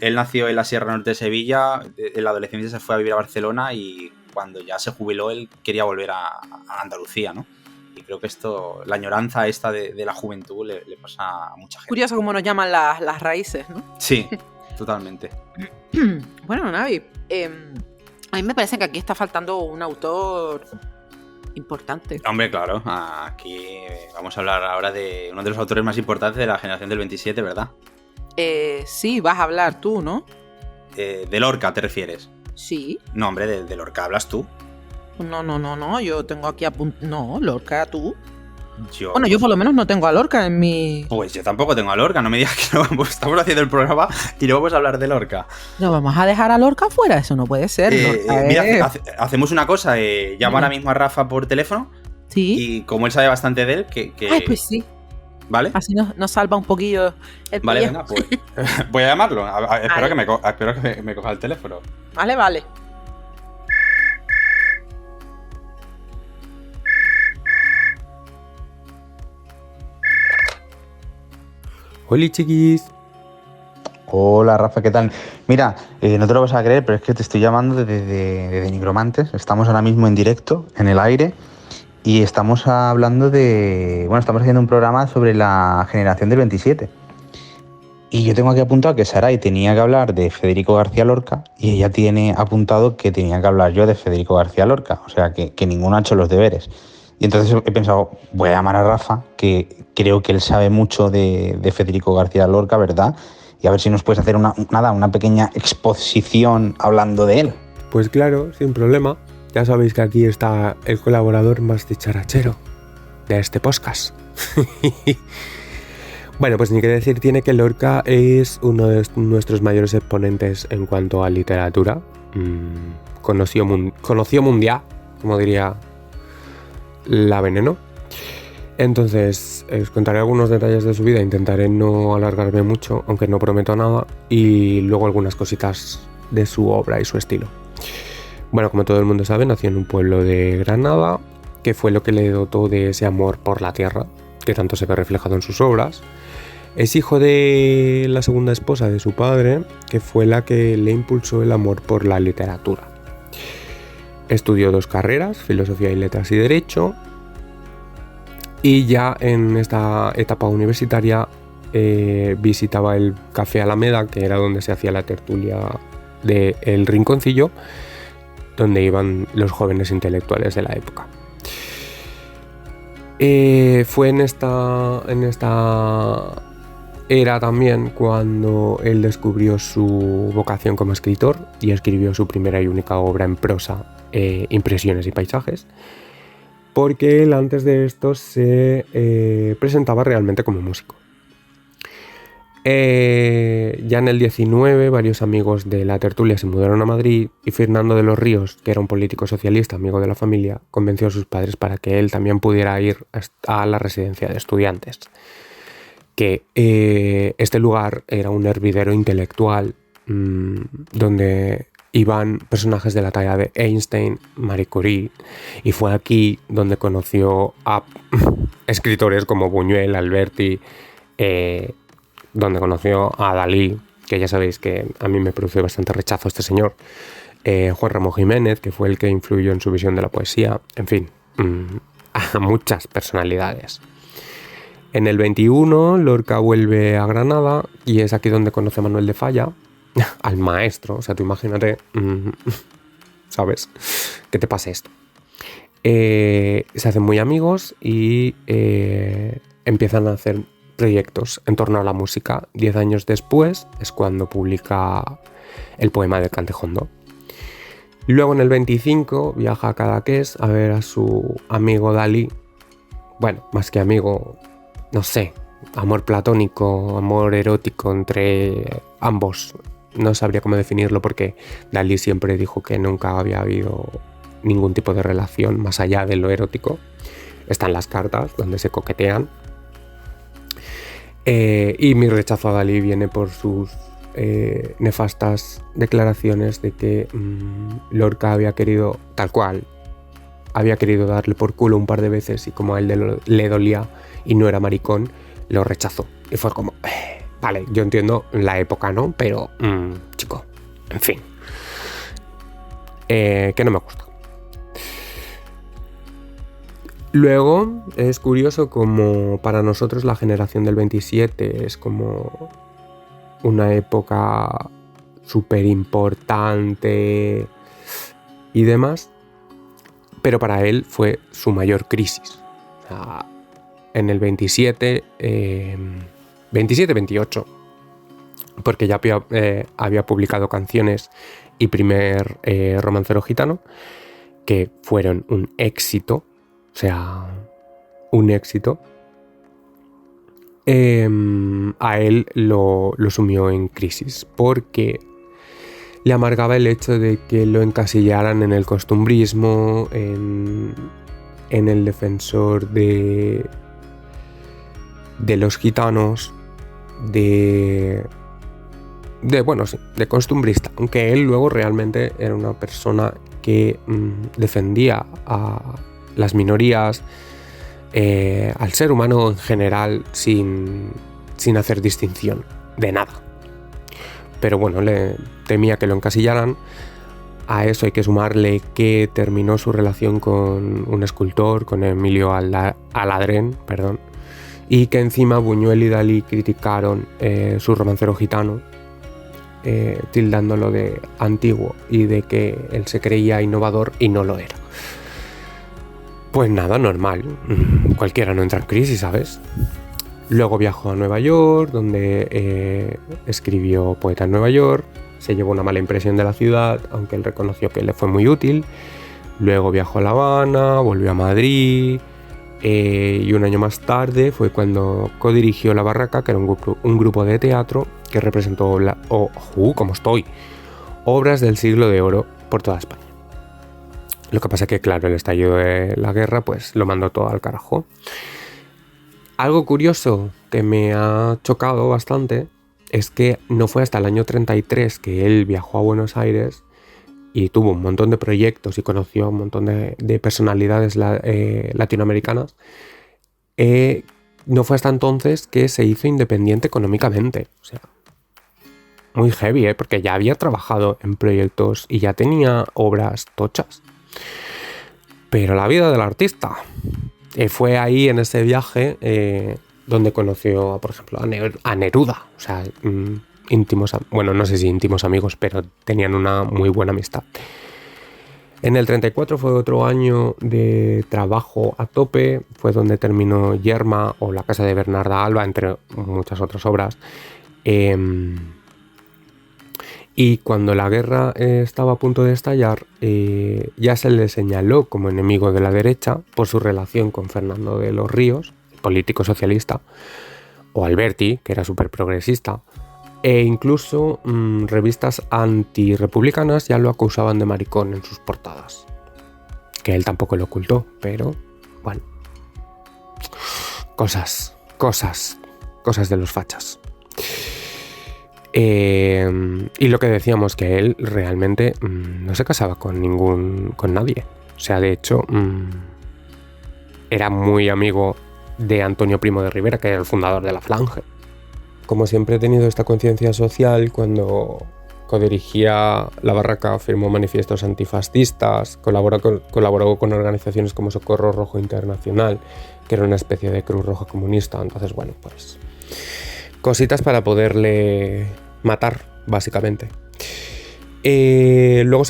Él nació en la Sierra Norte de Sevilla. En la adolescencia se fue a vivir a Barcelona y cuando ya se jubiló, él quería volver a Andalucía, ¿no? Y creo que la añoranza esta de la juventud le pasa a mucha gente. Curioso cómo nos llaman las raíces, ¿no? Sí, totalmente. Bueno, Navi, a mí me parece que aquí está faltando un autor importante. Hombre, claro, aquí vamos a hablar ahora de uno de los autores más importantes de la generación del 27, ¿verdad? Sí, vas a hablar tú, ¿no? De Lorca, ¿te refieres? Sí. No, hombre, de Lorca hablas tú. No, yo tengo aquí No, Lorca, tú. Yo por lo menos no tengo a Lorca en mi... Pues yo tampoco tengo a Lorca, no me digas que no, estamos haciendo el programa y no vamos a hablar de Lorca. No, vamos a dejar a Lorca fuera, eso no puede ser. Mira, hacemos una cosa, llamo ahora mismo a Rafa por teléfono. Sí. Y como él sabe bastante de él, Ay, pues sí. ¿Vale? Así nos salva un poquillo el Vale, pellejo. venga, pues voy a llamarlo. Espero que me coja el teléfono. Vale. Hola, chiquis. Hola, Rafa, ¿qué tal? Mira, no te lo vas a creer, pero es que te estoy llamando desde Nigromantes. Estamos ahora mismo en directo, en el aire, y estamos hablando estamos haciendo un programa sobre la generación del 27. Y yo tengo aquí apuntado que Saray tenía que hablar de Federico García Lorca y ella tiene apuntado que tenía que hablar yo de Federico García Lorca. O sea, que ninguno ha hecho los deberes. Y entonces he pensado, voy a llamar a Rafa, que creo que él sabe mucho de Federico García Lorca, ¿verdad? Y a ver si nos puedes hacer una pequeña exposición hablando de él. Pues claro, sin problema. Ya sabéis que aquí está el colaborador más dicharachero de este podcast. Bueno, pues ni que decir tiene que Lorca es uno de nuestros mayores exponentes en cuanto a literatura. Conoció mundial, como diría la Veneno. Entonces, os contaré algunos detalles de su vida, intentaré no alargarme mucho, aunque no prometo nada, y luego algunas cositas de su obra y su estilo. Bueno, como todo el mundo sabe, nació en un pueblo de Granada, que fue lo que le dotó de ese amor por la tierra, que tanto se ve reflejado en sus obras. Es hijo de la segunda esposa de su padre, que fue la que le impulsó el amor por la literatura. Estudió 2 carreras, Filosofía y Letras y Derecho, y ya en esta etapa universitaria visitaba el Café Alameda, que era donde se hacía la tertulia de El Rinconcillo, donde iban los jóvenes intelectuales de la época. Fue en esta era también cuando él descubrió su vocación como escritor y escribió su primera y única obra en prosa, Impresiones y Paisajes, porque él antes de esto se presentaba realmente como músico. Ya en el 19 varios amigos de la tertulia se mudaron a Madrid y Fernando de los Ríos, que era un político socialista amigo de la familia, convenció a sus padres para que él también pudiera ir a la residencia de estudiantes, que este lugar era un hervidero intelectual donde iban personajes de la talla de Einstein, Marie Curie, y fue aquí donde conoció a escritores como Buñuel, Alberti, donde conoció a Dalí, que ya sabéis que a mí me produce bastante rechazo este señor, Juan Ramón Jiménez, que fue el que influyó en su visión de la poesía, en fin, a muchas personalidades. En el 21 Lorca vuelve a Granada y es aquí donde conoce a Manuel de Falla, al maestro. O sea, tú imagínate, ¿sabes? Que te pase esto. Se hacen muy amigos y empiezan a hacer proyectos en torno a la música. 10 años después es cuando publica el poema de Cantejondo. Luego en el 25 viaja a Cadaqués a ver a su amigo Dalí, bueno, más que amigo, no sé, amor platónico, amor erótico entre ambos. No sabría cómo definirlo porque Dalí siempre dijo que nunca había habido ningún tipo de relación más allá de lo erótico. Están las cartas donde se coquetean. Y mi rechazo a Dalí viene por sus nefastas declaraciones de que Lorca había querido, tal cual, había querido darle por culo un par de veces y como a él le dolía y no era maricón, lo rechazó. Y fue como, vale, yo entiendo la época, ¿no? Pero, chico, en fin. Que no me gusta. Luego, es curioso como para nosotros la generación del 27 es como una época súper importante y demás, pero para él fue su mayor crisis. O sea, en el 27-28, porque ya había publicado canciones y primer romancero gitano, que fueron un éxito, o sea, un éxito. A él lo sumió en crisis, porque le amargaba el hecho de que lo encasillaran en el costumbrismo, en el defensor de los gitanos, de costumbrista, aunque él luego realmente era una persona que defendía a las minorías, al ser humano en general, sin hacer distinción de nada. Pero bueno, le temía que lo encasillaran. A eso hay que sumarle que terminó su relación con un escultor, con Emilio Aladrén, y que encima Buñuel y Dalí criticaron su romancero gitano, tildándolo de antiguo y de que él se creía innovador y no lo era. Pues nada, normal, cualquiera no entra en crisis, ¿sabes? Luego viajó a Nueva York, donde escribió Poeta en Nueva York. Se llevó una mala impresión de la ciudad, aunque él reconoció que le fue muy útil. Luego viajó a La Habana, volvió a Madrid, y un año más tarde fue cuando codirigió La Barraca, que era un grupo de teatro que representó obras del siglo de oro por toda España. Lo que pasa es que, claro, el estallido de la guerra pues lo mandó todo al carajo. Algo curioso que me ha chocado bastante es que no fue hasta el año 33 que él viajó a Buenos Aires y tuvo un montón de proyectos y conoció a un montón de personalidades latinoamericanas. No fue hasta entonces que se hizo independiente económicamente. O sea, muy heavy, porque ya había trabajado en proyectos y ya tenía obras tochas. Pero la vida del artista. Fue ahí en ese viaje donde conoció, por ejemplo, a Neruda. O sea, no sé si íntimos amigos, pero tenían una muy buena amistad. En el 34 fue otro año de trabajo a tope. Fue donde terminó Yerma o La casa de Bernarda Alba, entre muchas otras obras. Y cuando la guerra estaba a punto de estallar, ya se le señaló como enemigo de la derecha por su relación con Fernando de los Ríos, político socialista, o Alberti, que era súper progresista, e incluso revistas antirrepublicanas ya lo acusaban de maricón en sus portadas, que él tampoco lo ocultó, pero bueno, cosas de los fachas. Y lo que decíamos, que él realmente no se casaba con nadie. O sea, de hecho, era muy amigo de Antonio Primo de Rivera, que era el fundador de La Falange. Como siempre he tenido esta conciencia social, cuando codirigía La Barraca firmó manifiestos antifascistas, colaboró con organizaciones como Socorro Rojo Internacional, que era una especie de Cruz Roja comunista. Entonces, bueno, pues cositas para poderle matar, básicamente. Luego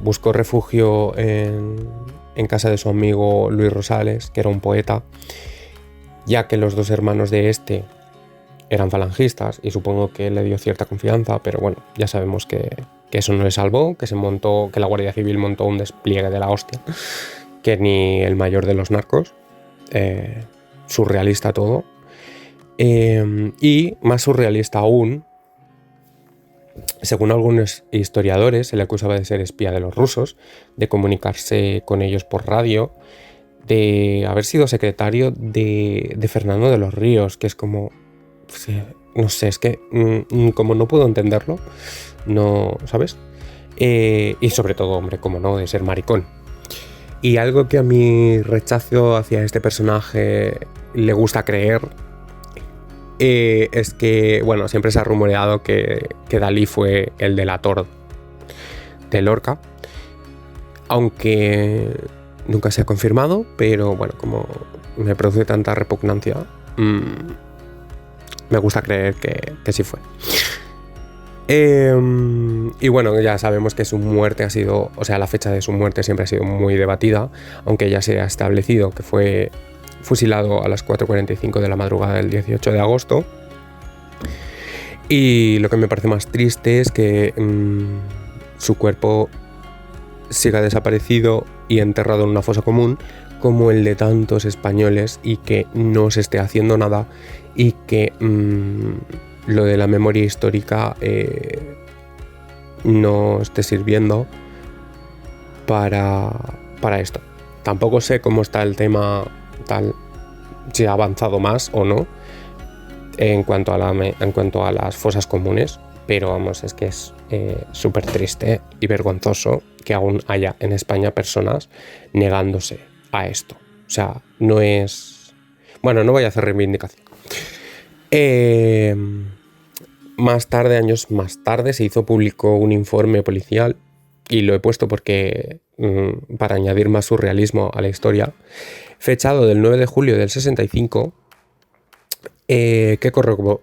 buscó refugio en casa de su amigo Luis Rosales, que era un poeta, ya que los dos hermanos de este eran falangistas y supongo que le dio cierta confianza, pero bueno, ya sabemos que eso no le salvó, que la Guardia Civil montó un despliegue de la hostia, que ni el mayor de los narcos, surrealista todo. Y más surrealista aún, según algunos historiadores, se le acusaba de ser espía de los rusos, de comunicarse con ellos por radio, de haber sido secretario de Fernando de los Ríos, que es como... no sé, es que como no puedo entenderlo, no, ¿sabes? Y sobre todo, hombre, como no, de ser maricón. Y algo que a mi rechazo hacia este personaje le gusta creer es que, bueno, siempre se ha rumoreado que Dalí fue el delator de Lorca, aunque nunca se ha confirmado, pero bueno, como me produce tanta repugnancia, me gusta creer que sí fue. Y bueno, ya sabemos que su muerte ha sido, o sea, la fecha de su muerte siempre ha sido muy debatida, aunque ya se ha establecido que fue fusilado a las 4:45 de la madrugada del 18 de agosto. Y lo que me parece más triste es que su cuerpo siga desaparecido y enterrado en una fosa común, como el de tantos españoles, y que no se esté haciendo nada, y que lo de la memoria histórica no esté sirviendo para esto. Tampoco sé cómo está el tema, si ha avanzado más o no en cuanto a las fosas comunes, pero vamos, es que es súper triste y vergonzoso que aún haya en España personas negándose a esto. O sea, no es... Bueno, no voy a hacer reivindicación. Más tarde, años más tarde, se hizo público un informe policial, y lo he puesto porque para añadir más surrealismo a la historia, fechado del 9 de julio del 65, que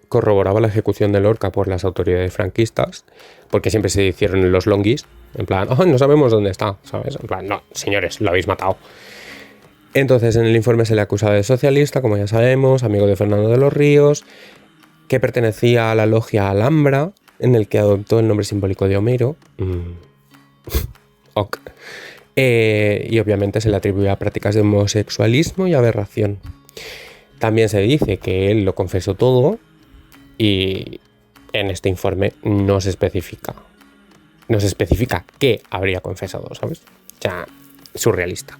corroboraba la ejecución de Lorca por las autoridades franquistas, porque siempre se hicieron los longuis, en plan, oh, no sabemos dónde está, ¿sabes? En plan, no, señores, lo habéis matado. Entonces, en el informe se le acusaba de socialista, como ya sabemos, amigo de Fernando de los Ríos, que pertenecía a la logia Alhambra, en el que adoptó el nombre simbólico de Homero. Ok. Y obviamente se le atribuía prácticas de homosexualismo y aberración. También se dice que él lo confesó todo, y en este informe no se especifica qué habría confesado, ¿sabes? O sea, surrealista.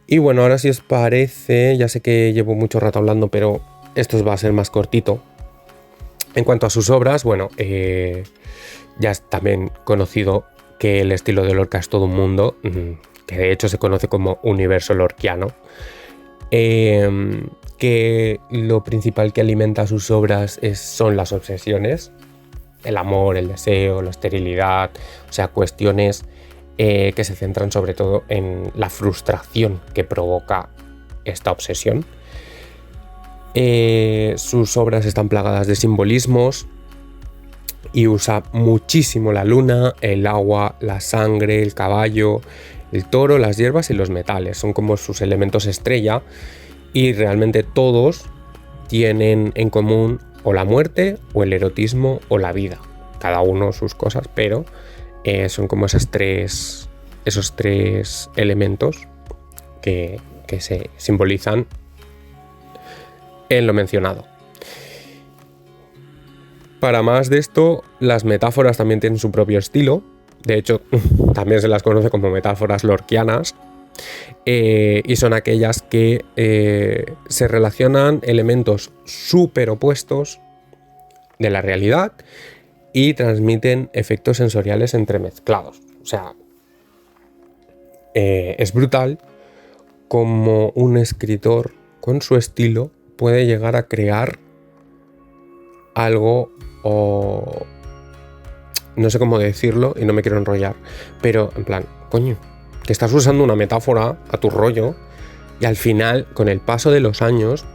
Y bueno, ahora si os parece, ya sé que llevo mucho rato hablando, pero esto va a ser más cortito. En cuanto a sus obras, bueno, ya es también conocido que el estilo de Lorca es todo un mundo, que de hecho se conoce como universo lorquiano, que lo principal que alimenta sus obras son las obsesiones, el amor, el deseo, la esterilidad, o sea, cuestiones que se centran sobre todo en la frustración que provoca esta obsesión. Sus obras están plagadas de simbolismos y usa muchísimo la luna, el agua, la sangre, el caballo, el toro, las hierbas y los metales. Son como sus elementos estrella, y realmente todos tienen en común o la muerte, o el erotismo, o la vida. Cada uno sus cosas, pero son como esos tres elementos que se simbolizan en lo mencionado. Para más de esto, las metáforas también tienen su propio estilo. De hecho, también se las conoce como metáforas lorquianas. Y son aquellas que se relacionan elementos súper opuestos de la realidad y transmiten efectos sensoriales entremezclados. O sea, es brutal como un escritor con su estilo puede llegar a crear algo, o no sé cómo decirlo y no me quiero enrollar, pero en plan, coño, que estás usando una metáfora a tu rollo, y al final, con el paso de los años,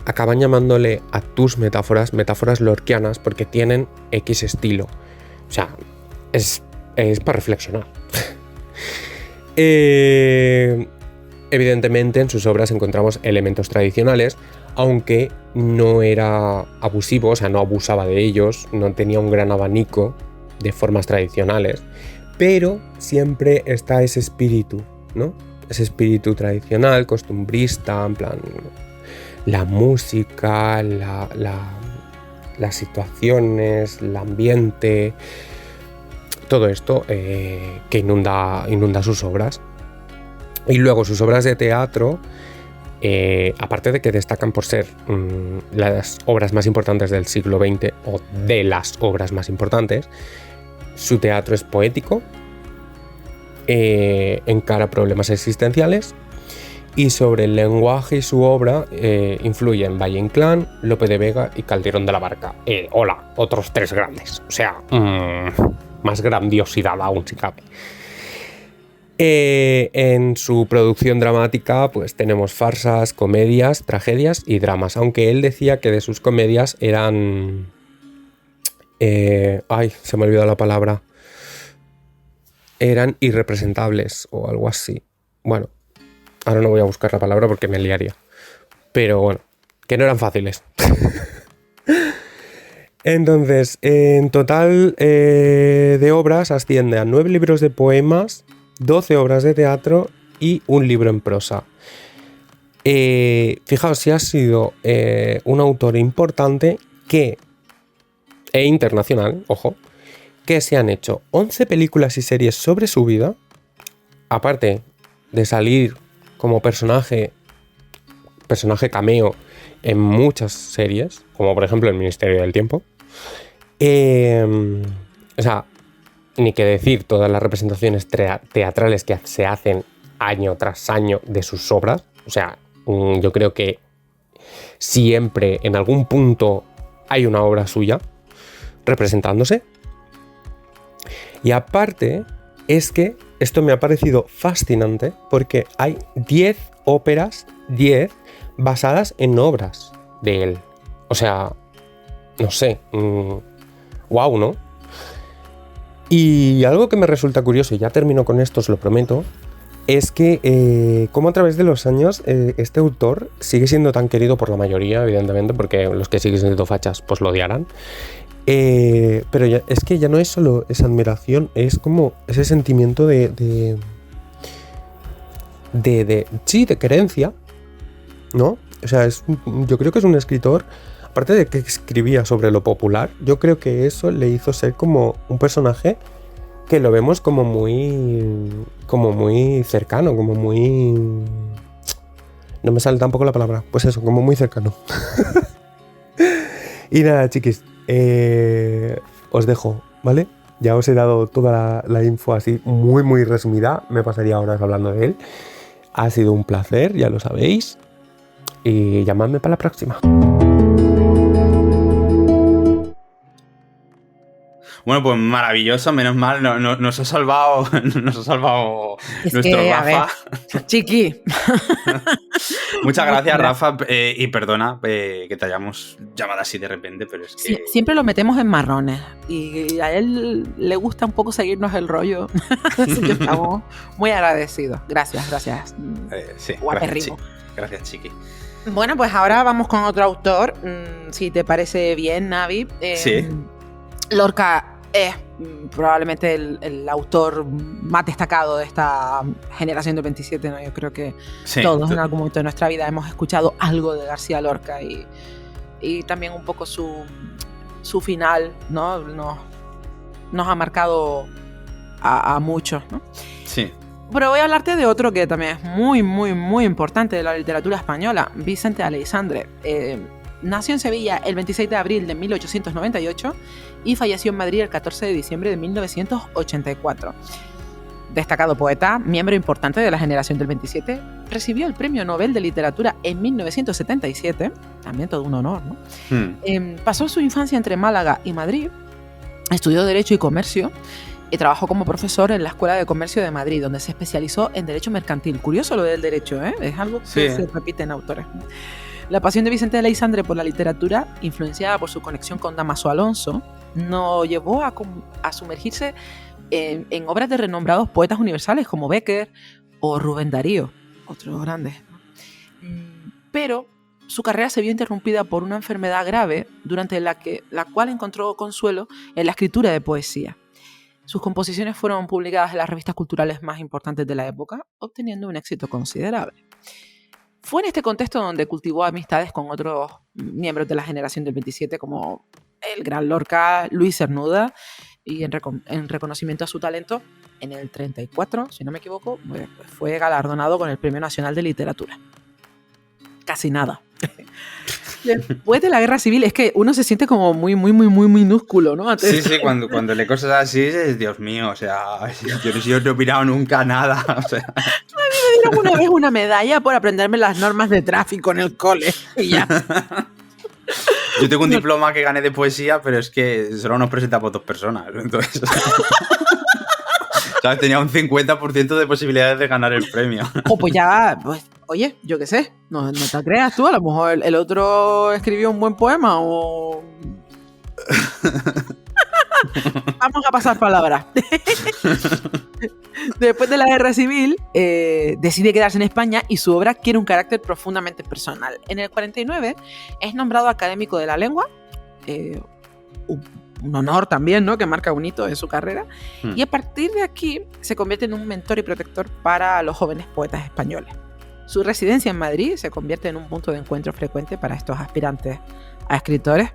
acaban llamándole a tus metáforas lorquianas, porque tienen X estilo. O sea, es para reflexionar. Evidentemente, en sus obras encontramos elementos tradicionales, aunque no era abusivo, o sea, no abusaba de ellos, no tenía un gran abanico de formas tradicionales, pero siempre está ese espíritu, ¿no? ese espíritu tradicional, costumbrista, en plan, la música, las situaciones, el ambiente, todo esto que inunda sus obras. Y luego sus obras de teatro, aparte de que destacan por ser las obras más importantes del siglo XX o de las obras más importantes, su teatro es poético, encara problemas existenciales, y sobre el lenguaje y su obra influyen Valle Inclán, Lope de Vega y Calderón de la Barca. Hola, otros 3 grandes. O sea, más grandiosidad aún si cabe. En su producción dramática pues tenemos farsas, comedias, tragedias y dramas, aunque él decía que de sus comedias eran... se me ha olvidado la palabra. Eran irrepresentables o algo así. Bueno, ahora no voy a buscar la palabra porque me liaría. Pero bueno, que no eran fáciles. Entonces, en total de obras asciende a 9 libros de poemas, 12 obras de teatro y un libro en prosa. Fijaos si ha sido un autor importante e internacional, ojo, que se han hecho 11 películas y series sobre su vida, aparte de salir como personaje cameo en muchas series, como por ejemplo El Ministerio del Tiempo. O sea, ni que decir todas las representaciones teatrales que se hacen año tras año de sus obras. O sea, yo creo que siempre en algún punto hay una obra suya representándose. Y aparte es que esto me ha parecido fascinante porque hay 10 óperas, 10 basadas en obras de él. O sea, no sé, wow, ¿no? Y algo que me resulta curioso, y ya termino con esto, os lo prometo, es que como a través de los años este autor sigue siendo tan querido por la mayoría, evidentemente, porque los que siguen siendo fachas pues lo odiarán. Pero es que ya no es solo esa admiración, es como ese sentimiento de querencia, ¿no? O sea, yo creo que es un escritor, aparte de que escribía sobre lo popular, yo creo que eso le hizo ser como un personaje que lo vemos como muy cercano, como muy... No me sale tampoco la palabra, pues eso, como muy cercano. Y nada, chiquis, os dejo, ¿vale? Ya os he dado toda la info así muy muy resumida, me pasaría horas hablando de él. Ha sido un placer, ya lo sabéis, y llamadme para la próxima. Bueno, pues maravilloso, menos mal, nos ha salvado es nuestro que, Rafa. A ver, chiqui. Muchas gracias, Rafa, y perdona que te hayamos llamado así de repente, pero es que... Sí, siempre lo metemos en marrones y a él le gusta un poco seguirnos el rollo. Así que estamos muy agradecidos. Gracias. Sí, Guaperrimo. Gracias, chiqui. Bueno, pues ahora vamos con otro autor, si te parece bien, Navi. Sí. Lorca es probablemente el autor más destacado de esta generación del 27, ¿no? Yo creo que Sí, todos en algún momento de nuestra vida hemos escuchado algo de García Lorca y también un poco su final, ¿no? Nos ha marcado a muchos, ¿no? Sí. Pero voy a hablarte de otro que también es muy, muy, muy importante de la literatura española, Vicente Aleixandre. Nació en Sevilla el 26 de abril de 1898 y falleció en Madrid el 14 de diciembre de 1984. Destacado poeta, miembro importante de la generación del 27, recibió el Premio Nobel de Literatura en 1977, también todo un honor, ¿no? Pasó su infancia entre Málaga y Madrid, estudió Derecho y Comercio y trabajó como profesor en la Escuela de Comercio de Madrid, donde se especializó en Derecho Mercantil. Curioso lo del derecho, ¿eh? Es algo que se repite en autores. La pasión de Vicente Aleixandre por la literatura, influenciada por su conexión con Dámaso Alonso, nos llevó a sumergirse en obras de renombrados poetas universales como Bécquer o Rubén Darío, otros grandes. Pero su carrera se vio interrumpida por una enfermedad grave durante la cual encontró consuelo en la escritura de poesía. Sus composiciones fueron publicadas en las revistas culturales más importantes de la época, obteniendo un éxito considerable. Fue en este contexto donde cultivó amistades con otros miembros de la generación del 27, como el gran Lorca, Luis Cernuda, y en reconocimiento a su talento, en el 34, si no me equivoco, fue galardonado con el Premio Nacional de Literatura. Casi nada. Después de la Guerra Civil, es que uno se siente como muy minúsculo, ¿no? Sí, cuando le cosas así, es, Dios mío, o sea, yo no he opinado nunca nada, o sea. A mí me dieron una vez una medalla por aprenderme las normas de tráfico en el cole, y ya. Yo tengo un diploma que gané de poesía, pero es que solo nos presenta por 2 personas, entonces... ¿Sabes? Tenía un 50% de posibilidades de ganar el premio. O pues ya, pues, oye, yo qué sé, no te creas tú, a lo mejor el otro escribió un buen poema o... Vamos a pasar palabras. Después de la Guerra Civil, decide quedarse en España y su obra adquiere un carácter profundamente personal. En el 49 es nombrado académico de la lengua, un honor también, ¿no?, que marca un hito en su carrera, y a partir de aquí se convierte en un mentor y protector para los jóvenes poetas españoles. Su residencia en Madrid se convierte en un punto de encuentro frecuente para estos aspirantes a escritores,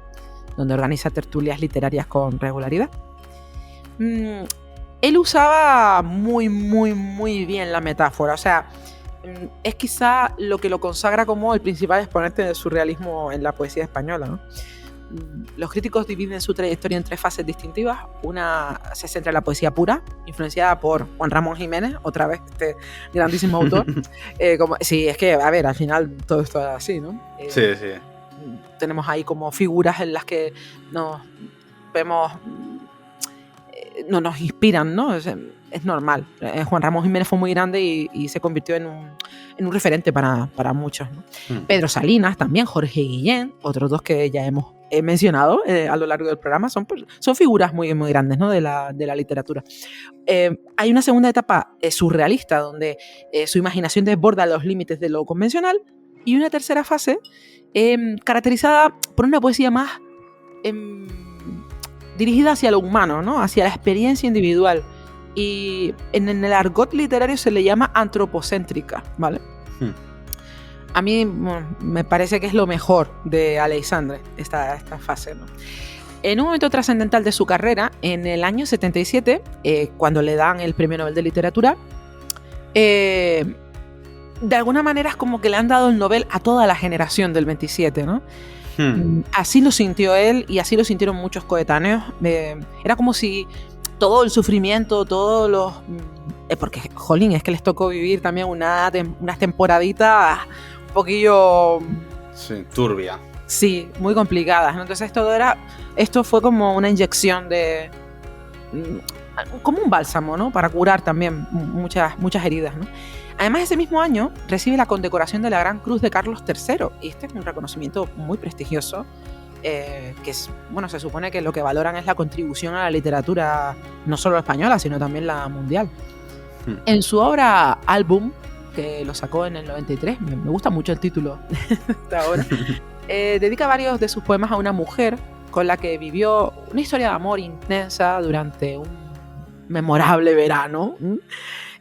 donde organiza tertulias literarias con regularidad. Él usaba muy bien la metáfora, o sea, es quizá lo que lo consagra como el principal exponente del surrealismo en la poesía española, ¿no? Los críticos dividen su trayectoria en 3 fases distintivas. Una se centra en la poesía pura, influenciada por Juan Ramón Jiménez, otra vez este grandísimo autor. Sí, es que, a ver, al final todo esto es así, ¿no? Sí. Tenemos ahí como figuras en las que nos vemos, no nos inspiran, ¿no? Es normal. Juan Ramón Jiménez fue muy grande y se convirtió en un referente para muchos, ¿no? Pedro Salinas también, Jorge Guillén, otros 2 que ya hemos mencionado a lo largo del programa, son figuras muy grandes, ¿no?, de la literatura. Hay una segunda etapa surrealista donde su imaginación desborda los límites de lo convencional, y una tercera fase caracterizada por una poesía más dirigida hacia lo humano, ¿no?, hacia la experiencia individual, y en el argot literario se le llama antropocéntrica, ¿vale? A mí me parece que es lo mejor de Aleixandre, esta fase, ¿no? En un momento trascendental de su carrera, en el año 77, cuando le dan el Premio Nobel de Literatura, de alguna manera es como que le han dado el Nobel a toda la generación del 27, ¿no? Así lo sintió él y así lo sintieron muchos coetáneos. Era como si todo el sufrimiento, todos los... porque, jolín, es que les tocó vivir también unas temporaditas un poquillo... Sí, turbia. Sí, muy complicadas, ¿no? Entonces esto fue como una inyección de... como un bálsamo, ¿no?, para curar también muchas heridas, ¿no? Además, ese mismo año recibe la condecoración de la Gran Cruz de Carlos III, y este es un reconocimiento muy prestigioso, que es, bueno, se supone que lo que valoran es la contribución a la literatura no solo española, sino también la mundial. En su obra Álbum, que lo sacó en el 93, me gusta mucho el título de esta obra, dedica varios de sus poemas a una mujer con la que vivió una historia de amor intensa durante un memorable verano.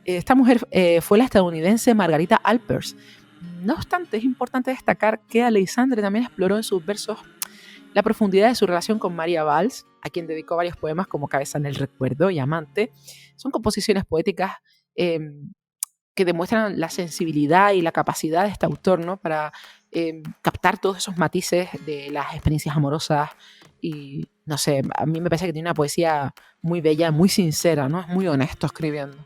Esta mujer fue la estadounidense Margarita Alpers. No obstante, es importante destacar que Aleixandre también exploró en sus versos la profundidad de su relación con María Valls, a quien dedicó varios poemas como Cabeza en el Recuerdo y Amante. Son composiciones poéticas que demuestran la sensibilidad y la capacidad de este autor, ¿no?, para captar todos esos matices de las experiencias amorosas. Y no sé, a mí me parece que tiene una poesía muy bella, muy sincera, ¿no? Es muy honesto escribiendo.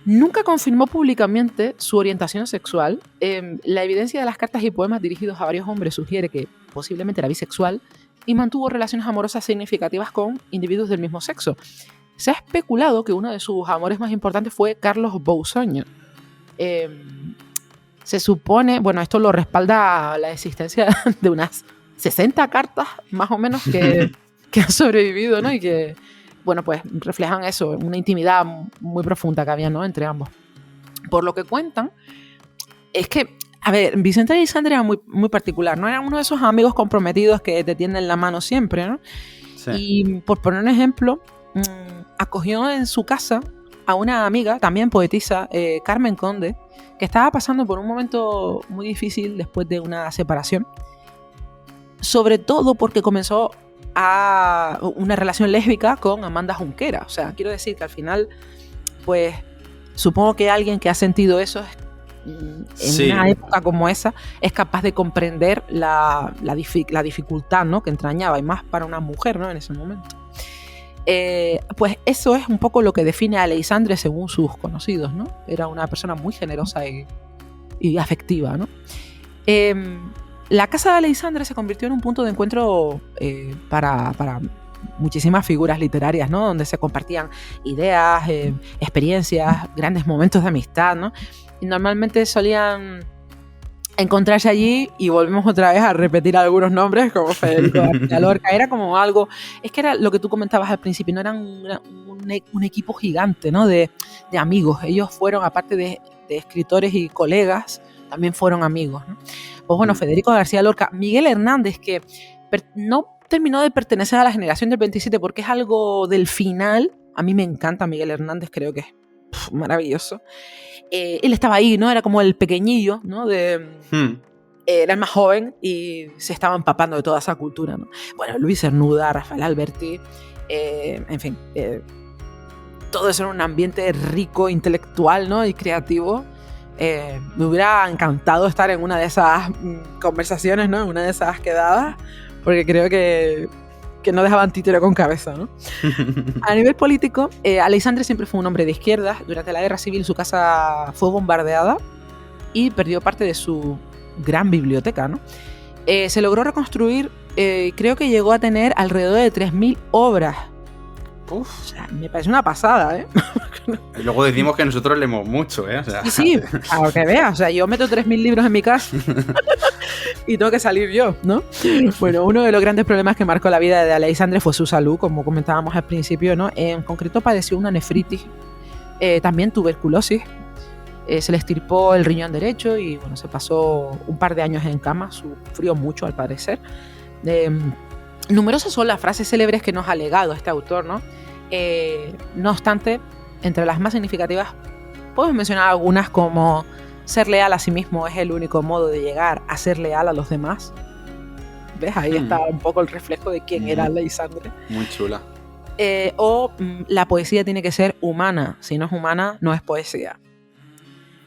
Nunca confirmó públicamente su orientación sexual. La evidencia de las cartas y poemas dirigidos a varios hombres sugiere que posiblemente era bisexual y mantuvo relaciones amorosas significativas con individuos del mismo sexo. Se ha especulado que uno de sus amores más importantes fue Carlos Bousoño. Se supone, bueno, esto lo respalda la existencia de unas 60 cartas, más o menos, que han sobrevivido, ¿no? Y que, bueno, pues reflejan eso, una intimidad muy profunda que había, ¿no?, entre ambos. Por lo que cuentan, es que, a ver, Vicente Aleixandre era muy, muy particular, ¿no? Era uno de esos amigos comprometidos que te tienden la mano siempre, ¿no? Sí. Y por poner un ejemplo, acogió en su casa a una amiga, también poetisa, Carmen Conde, que estaba pasando por un momento muy difícil después de una separación, sobre todo porque comenzó una relación lésbica con Amanda Junquera. O sea, quiero decir que al final, pues, supongo que alguien que ha sentido eso en una época como esa es capaz de comprender la dificultad, ¿no?, que entrañaba, y más para una mujer, ¿no?, en ese momento. Pues eso es un poco lo que define a Aleixandre según sus conocidos, ¿no? Era una persona muy generosa y afectiva, ¿no? La casa de Aleixandre se convirtió en un punto de encuentro para muchísimas figuras literarias, ¿no?, donde se compartían ideas, experiencias, grandes momentos de amistad, ¿no? Y normalmente solían encontrarse allí, y volvemos otra vez a repetir algunos nombres como Federico García Lorca. Era como algo, es que era lo que tú comentabas al principio, no eran un equipo gigante, ¿no?, de amigos. Ellos fueron, aparte de escritores y colegas, también fueron amigos, ¿no? Pues bueno, Federico García Lorca, Miguel Hernández, que no terminó de pertenecer a la generación del 27 porque es algo del final. A mí me encanta Miguel Hernández, creo que es maravilloso. Él estaba ahí, ¿no? Era como el pequeñillo, ¿no? Era el más joven y se estaba empapando de toda esa cultura, ¿no? Bueno, Luis Cernuda, Rafael Alberti, en fin, todo eso era un ambiente rico, intelectual, ¿no?, y creativo. Me hubiera encantado estar en una de esas conversaciones, ¿no?, en una de esas quedadas, porque creo que no dejaban títere con cabeza, ¿no? A nivel político, Aleixandre siempre fue un hombre de izquierda. Durante la Guerra Civil su casa fue bombardeada y perdió parte de su gran biblioteca, ¿no? Se logró reconstruir, creo que llegó a tener alrededor de 3.000 obras. O sea, me parece una pasada, ¿eh? Y luego decimos que nosotros leemos mucho, ¿eh? O sea... Sí, a lo que veas. O sea, yo meto 3.000 libros en mi casa y tengo que salir yo, ¿no? Bueno, uno de los grandes problemas que marcó la vida de Aleixandre fue su salud, como comentábamos al principio, ¿no? En concreto padeció una nefritis, también tuberculosis. Se le extirpó el riñón derecho y, bueno, se pasó un par de años en cama. Sufrió mucho, al parecer. Numerosas son las frases célebres que nos ha legado este autor, ¿no? No obstante, entre las más significativas podemos mencionar algunas como: ser leal a sí mismo es el único modo de llegar a ser leal a los demás. ¿Ves? Ahí está un poco el reflejo de quién era Aleixandre. Muy chula. O la poesía tiene que ser humana. Si no es humana, no es poesía.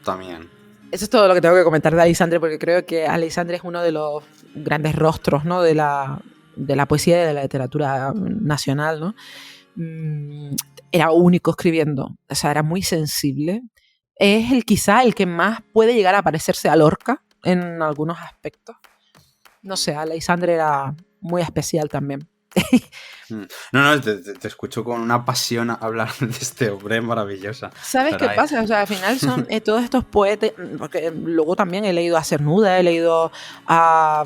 También. Eso es todo lo que tengo que comentar de Aleixandre, porque creo que Aleixandre es uno de los grandes rostros, ¿no?, de la poesía y de la literatura nacional, ¿no? Era único escribiendo, o sea, era muy sensible. Es quizá el que más puede llegar a parecerse a Lorca en algunos aspectos. No sé, Aleixandre era muy especial también. No, te escucho con una pasión hablar de este hombre maravillosa. ¿Sabes qué pasa? O sea, al final son todos estos poetas, porque luego también he leído a Cernuda, he leído a,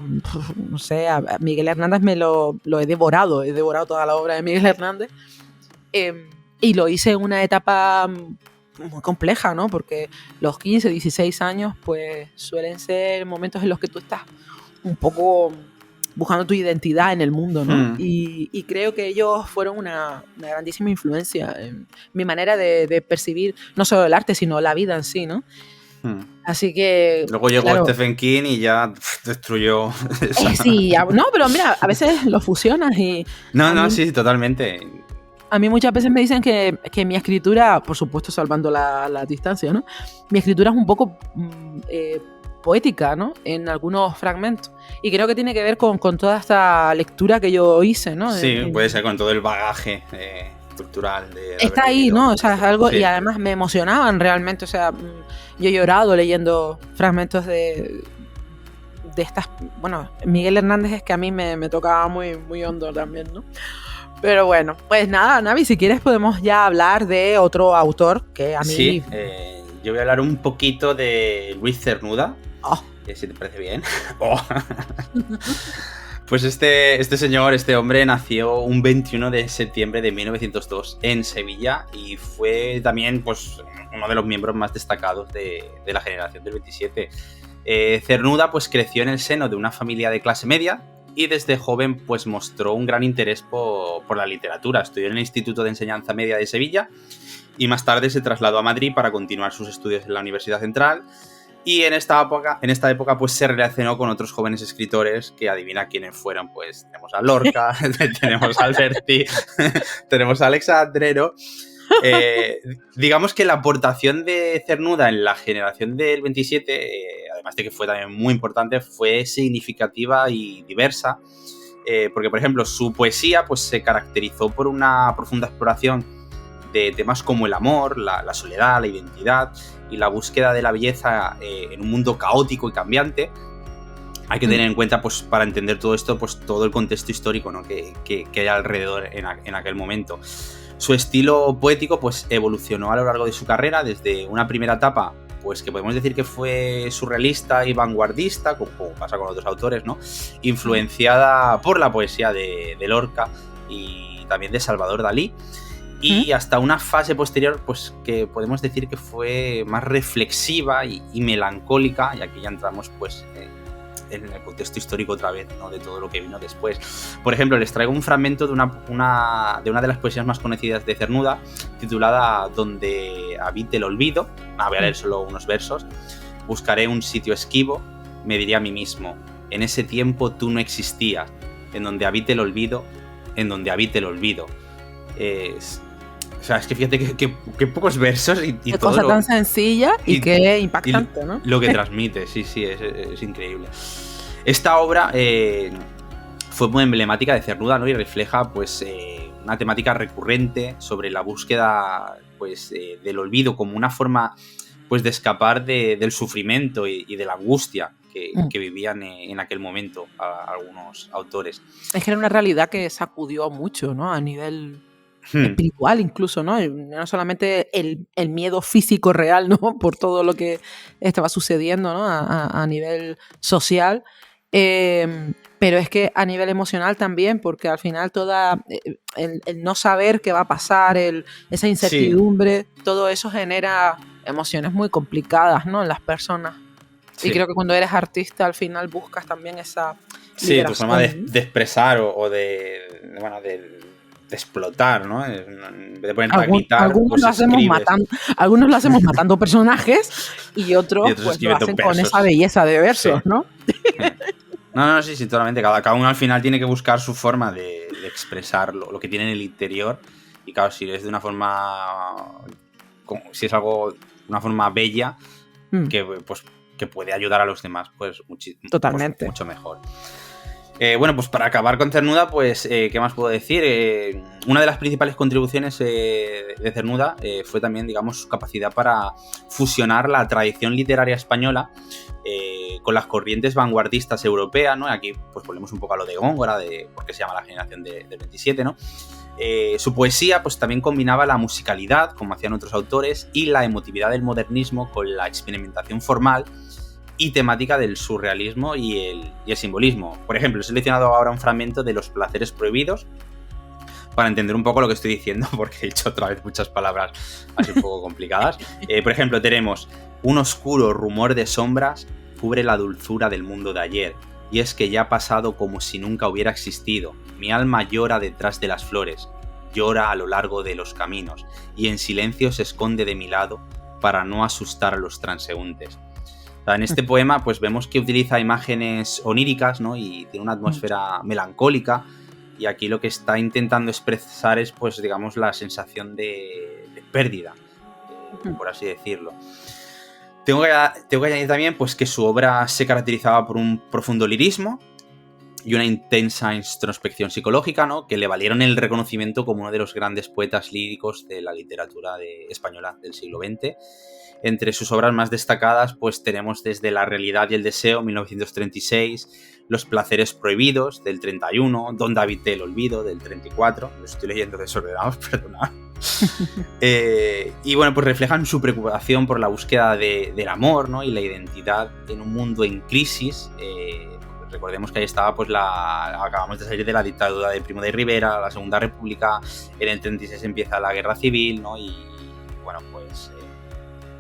no sé, a Miguel Hernández. Lo he devorado toda la obra de Miguel Hernández, y lo hice en una etapa muy compleja, ¿no? Porque los 15, 16 años pues suelen ser momentos en los que tú estás un poco buscando tu identidad en el mundo, ¿no? Y creo que ellos fueron una grandísima influencia en mi manera de percibir no solo el arte, sino la vida en sí, ¿no? Así que... Luego llegó Stephen King y ya destruyó esa... Sí, no, pero mira, a veces lo fusionas y... No, sí, totalmente. A mí muchas veces me dicen que mi escritura, por supuesto salvando la distancia, ¿no?, mi escritura es un poco poética, ¿no?, en algunos fragmentos. Y creo que tiene que ver con toda esta lectura que yo hice, ¿no? Sí, puede ser con todo el bagaje cultural. Está ahí, ¿no? O sea, es algo... Sí. Y además me emocionaban realmente. O sea, yo he llorado leyendo fragmentos de estas... Bueno, Miguel Hernández es que a mí me tocaba muy, muy hondo también, ¿no? Pero bueno, pues nada, Navi, si quieres podemos ya hablar de otro autor que a mí... Sí, yo voy a hablar un poquito de Luis Cernuda, si te parece bien. Pues este señor, este hombre, nació un 21 de septiembre de 1902 en Sevilla y fue también pues, uno de los miembros más destacados de la generación del 27. Cernuda pues, creció en el seno de una familia de clase media y desde joven pues mostró un gran interés por la literatura. Estudió en el Instituto de Enseñanza Media de Sevilla y más tarde se trasladó a Madrid para continuar sus estudios en la Universidad Central. Y en esta época pues se relacionó con otros jóvenes escritores que adivina quiénes fueron. Pues tenemos a Lorca, tenemos a Alberti, tenemos a Alexandre. Digamos que la aportación de Cernuda en la generación del 27, además de que fue también muy importante, fue significativa y diversa. Porque, por ejemplo, su poesía pues, se caracterizó por una profunda exploración de temas como el amor, la soledad, la identidad y la búsqueda de la belleza en un mundo caótico y cambiante. Hay que tener en cuenta, pues, para entender todo esto, pues todo el contexto histórico, ¿no? que hay alrededor en aquel momento. Su estilo poético pues, evolucionó a lo largo de su carrera, desde una primera etapa pues, que podemos decir que fue surrealista y vanguardista, como pasa con otros autores, ¿no? Influenciada por la poesía de Lorca y también de Salvador Dalí. Y hasta una fase posterior, pues que podemos decir que fue más reflexiva y melancólica, y aquí ya entramos pues en el contexto histórico otra vez, ¿no? De todo lo que vino después. Por ejemplo, les traigo un fragmento de una de las poesías más conocidas de Cernuda, titulada Donde habite el olvido. Voy a leer solo unos versos. Buscaré un sitio esquivo, me diré a mí mismo, en ese tiempo tú no existías, en donde habite el olvido, en donde habite el olvido. O sea, es que fíjate que pocos versos y qué todo cosa tan sencilla y qué impactante, ¿no? Lo que transmite, sí, es increíble. Esta obra fue muy emblemática de Cernuda, ¿no? Y refleja, pues, una temática recurrente sobre la búsqueda, pues, del olvido como una forma, pues, de escapar del sufrimiento y de la angustia que vivían en aquel momento algunos autores. Es que era una realidad que sacudió mucho, ¿no? A nivel espiritual incluso, ¿no? No solamente el miedo físico real, ¿no? Por todo lo que estaba sucediendo, ¿no? A nivel social, pero es que a nivel emocional también, porque al final el no saber qué va a pasar, esa incertidumbre, todo eso genera emociones muy complicadas, ¿no? En las personas. Sí. Y creo que cuando eres artista al final buscas también esa liberación. Tu forma de expresar o de explotar, ¿no? En vez de ponerte a gritar, algunos pues lo hacemos algunos lo hacemos matando personajes y otros pues lo hacen versos. Con esa belleza de versos, ¿no? No, sí, totalmente. Cada uno al final tiene que buscar su forma de expresar lo que tiene en el interior. Y claro, si es de una forma, si es algo de una forma bella, que puede ayudar a los demás, pues totalmente. Mucho mejor. Bueno, pues para acabar con Cernuda, pues, ¿qué más puedo decir? Una de las principales contribuciones de Cernuda fue también, digamos, su capacidad para fusionar la tradición literaria española con las corrientes vanguardistas europeas, ¿no? Aquí, pues, volvemos un poco a lo de Góngora, porque se llama la generación del 27, ¿no? Su poesía, pues, también combinaba la musicalidad, como hacían otros autores, y la emotividad del modernismo con la experimentación formal y temática del surrealismo y el simbolismo. Por ejemplo, he seleccionado ahora un fragmento de Los placeres prohibidos para entender un poco lo que estoy diciendo, porque he dicho otra vez muchas palabras así un poco complicadas. Por ejemplo, tenemos: un oscuro rumor de sombras cubre la dulzura del mundo de ayer, y es que ya ha pasado como si nunca hubiera existido. Mi alma llora detrás de las flores, llora a lo largo de los caminos, y en silencio se esconde de mi lado para no asustar a los transeúntes. En este poema pues vemos que utiliza imágenes oníricas, ¿no? Y tiene una atmósfera melancólica, y aquí lo que está intentando expresar es, pues, digamos, la sensación de pérdida, por así decirlo. Tengo que añadir también, pues, que su obra se caracterizaba por un profundo lirismo y una intensa introspección psicológica, ¿no? Que le valieron el reconocimiento como uno de los grandes poetas líricos de la literatura española del siglo XX. Entre sus obras más destacadas, pues, tenemos desde La realidad y el deseo, 1936, Los placeres prohibidos, del 31, Donde habite el olvido, del 34, lo estoy leyendo desordenado, perdonad. Y bueno, pues reflejan su preocupación por la búsqueda del amor, ¿no? Y la identidad en un mundo en crisis. Recordemos que ahí estaba, pues, acabamos de salir de la dictadura de Primo de Rivera, la Segunda República, en el 36 empieza la Guerra Civil, ¿no? Y bueno, pues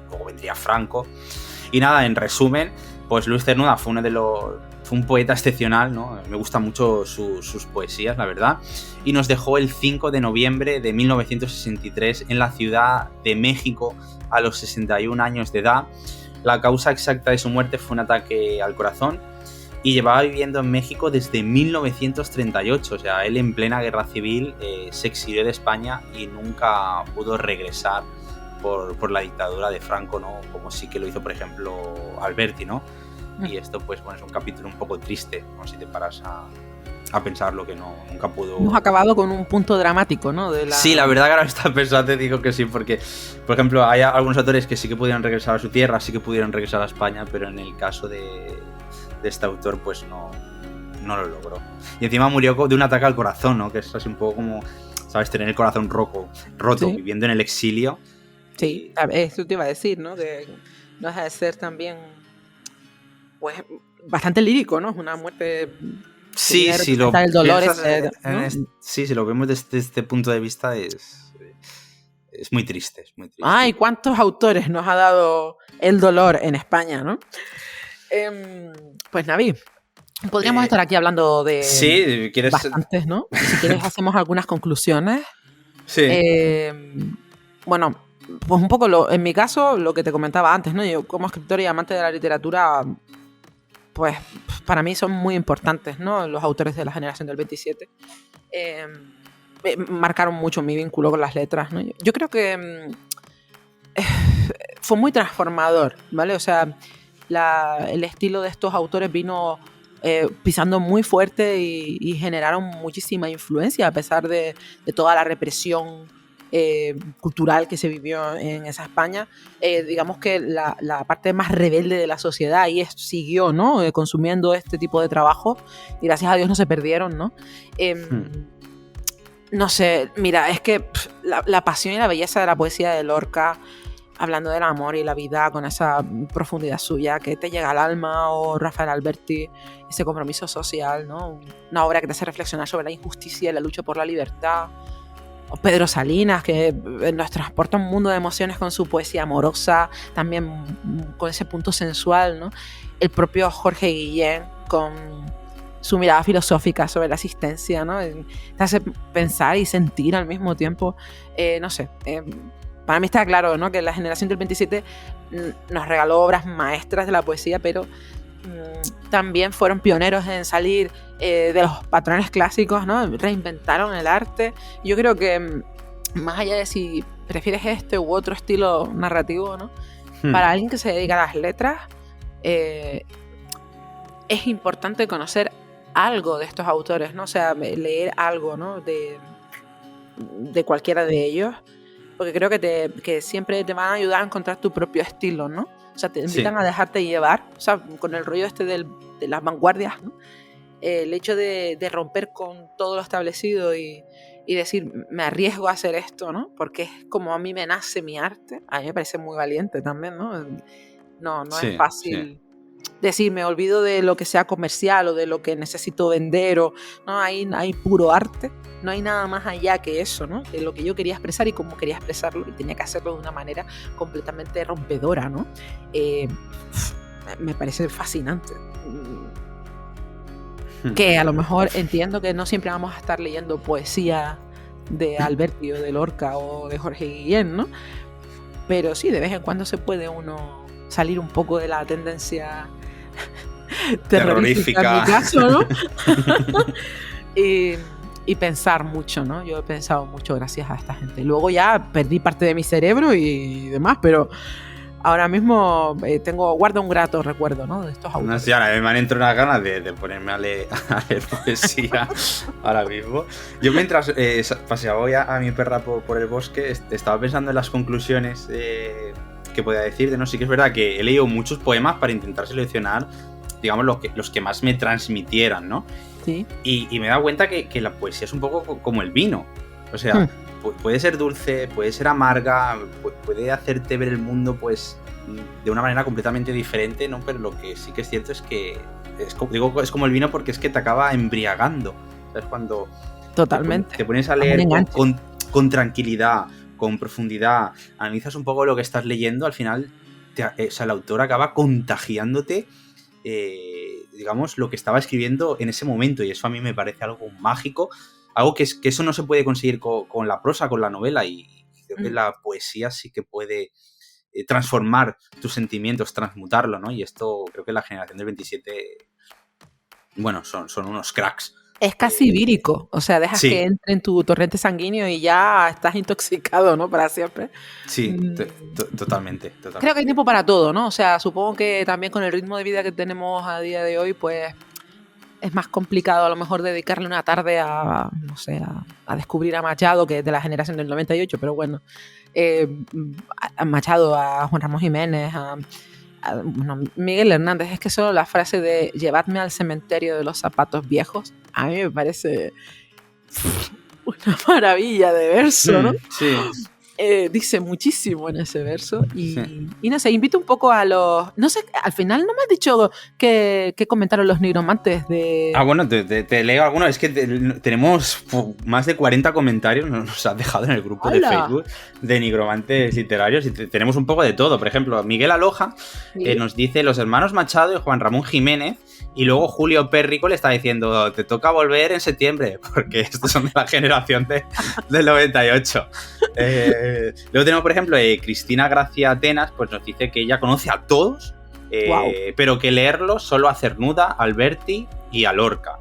luego vendría Franco. Y nada, en resumen, pues Luis Cernuda fue fue un poeta excepcional, ¿no? Me gustan mucho sus poesías, la verdad. Y nos dejó el 5 de noviembre de 1963 en la Ciudad de México a los 61 años de edad. La causa exacta de su muerte fue un ataque al corazón y llevaba viviendo en México desde 1938. O sea, él en plena guerra civil se exilió de España y nunca pudo regresar por la dictadura de Franco, ¿no? Como sí que lo hizo, por ejemplo, Alberti, ¿no? Y esto, pues, bueno, es un capítulo un poco triste, ¿no? Si te paras a pensar lo que nunca pudo... Hemos acabado con un punto dramático, ¿no? Sí, la verdad que ahora está pensando, te digo que sí, porque, por ejemplo, hay algunos autores que sí que pudieron regresar a su tierra, sí que pudieron regresar a España, pero en el caso de este autor, pues no lo logró. Y encima murió de un ataque al corazón, ¿no? Que es así un poco como, ¿sabes? Tener el corazón roto, Sí. viviendo en el exilio. Sí, eso te iba a decir, ¿no? No deja de ser también, pues, bastante lírico, ¿no? Es una muerte... Sí, si lo vemos desde este punto de vista es muy triste, es muy triste. Ay, ¿cuántos autores nos ha dado el dolor en España, ¿no? Pues Navi, podríamos estar aquí hablando de bastantes, ¿no? Si quieres hacemos algunas conclusiones. Sí. Bueno, pues un poco en mi caso, lo que te comentaba antes, ¿no? Yo como escritor y amante de la literatura, pues para mí son muy importantes, ¿no? Los autores de la generación del 27 marcaron mucho mi vínculo con las letras, ¿no? Yo creo que fue muy transformador, ¿vale? O sea, el estilo de estos autores vino pisando muy fuerte y generaron muchísima influencia a pesar de toda la represión cultural que se vivió en esa España. Digamos que la parte más rebelde de la sociedad ahí siguió, ¿no? Consumiendo este tipo de trabajo y gracias a Dios no se perdieron, ¿no? No sé, mira, es que la pasión y la belleza de la poesía de Lorca, hablando del amor y la vida con esa profundidad suya que te llega al alma, o Rafael Alberti, ese compromiso social, ¿no? Una obra que te hace reflexionar sobre la injusticia y la lucha por la libertad. O Pedro Salinas, que nos transporta un mundo de emociones con su poesía amorosa, también con ese punto sensual, ¿no? El propio Jorge Guillén, con su mirada filosófica sobre la existencia, ¿no? Te hace pensar y sentir al mismo tiempo. No sé, para mí está claro, ¿no? Que la generación del 27 nos regaló obras maestras de la poesía, pero también fueron pioneros en salir de los patrones clásicos, ¿no? Reinventaron el arte. Yo creo que más allá de si prefieres este u otro estilo narrativo, ¿no? Para alguien que se dedica a las letras, es importante conocer algo de estos autores, ¿no? O sea, leer algo, ¿no? de cualquiera de ellos, porque creo que siempre te van a ayudar a encontrar tu propio estilo, ¿no? O sea, te invitan a dejarte llevar, o sea, con el rollo de las vanguardias, ¿no? El hecho de romper con todo lo establecido y decir, me arriesgo a hacer esto, ¿no? Porque es como a mí me nace mi arte. A mí me parece muy valiente también, ¿no? No es fácil decir, me olvido de lo que sea comercial o de lo que necesito vender, o no, hay puro arte. No hay nada más allá que eso, ¿no? De lo que yo quería expresar y cómo quería expresarlo, y tenía que hacerlo de una manera completamente rompedora, ¿no? Me parece fascinante. Que a lo mejor entiendo que no siempre vamos a estar leyendo poesía de Alberti o de Lorca o de Jorge Guillén, ¿no? Pero sí, de vez en cuando se puede uno salir un poco de la tendencia terrorífica en mi caso, ¿no? y pensar mucho, ¿no? Yo he pensado mucho gracias a esta gente. Luego ya perdí parte de mi cerebro y demás, pero ahora mismo guardo un grato recuerdo, ¿no? De estos autores. No sé, ahora me han entrado unas ganas de ponerme a leer poesía ahora mismo. Yo mientras paseaba a mi perra por el bosque, estaba pensando en las conclusiones que podía decir. Sí que es verdad que he leído muchos poemas para intentar seleccionar, digamos, los que más me transmitieran, ¿no? Sí. Y me he dado cuenta que la poesía es un poco como el vino. O sea, puede ser dulce, puede ser amarga, puede hacerte ver el mundo, pues, de una manera completamente diferente, ¿no? Pero lo que sí que es cierto es que es como el vino, porque es que te acaba embriagando. ¿Sabes? Cuando totalmente te pones a leer con tranquilidad, con profundidad, analizas un poco lo que estás leyendo, al final el autor acaba contagiándote digamos, lo que estaba escribiendo en ese momento, y eso a mí me parece algo mágico, algo que eso no se puede conseguir con la prosa, con la novela, y creo que la poesía sí que puede transformar tus sentimientos, transmutarlo, ¿no? Y esto creo que la generación del 27, bueno, son unos cracks. Es casi vírico, o sea, dejas Sí. que entre en tu torrente sanguíneo y ya estás intoxicado, ¿no? Para siempre. Sí, totalmente. Creo que hay tiempo para todo, ¿no? O sea, supongo que también con el ritmo de vida que tenemos a día de hoy, pues es más complicado a lo mejor dedicarle una tarde a, no sé, a descubrir a Machado, que es de la generación del 98, pero bueno, a Machado, a Juan Ramón Jiménez, bueno, Miguel Hernández. Es que solo la frase de llevadme al cementerio de los zapatos viejos, a mí me parece una maravilla de verso, ¿no? Sí. Dice muchísimo en ese verso y no sé, invito un poco a los... No sé, al final no me has dicho qué comentaron los nigromantes de... Bueno, te leo algunos. Es que tenemos más de 40 comentarios, nos has dejado en el grupo de Facebook de nigromantes literarios, y tenemos un poco de todo. Por ejemplo, Miguel Aloja nos dice los hermanos Machado y Juan Ramón Jiménez, y luego Julio Pérrico le está diciendo te toca volver en septiembre, porque estos son de la generación del 98. Luego tenemos, por ejemplo, Cristina Gracia Atenas, pues nos dice que ella conoce a todos, pero que leerlos solo a Cernuda, Alberti y a Lorca.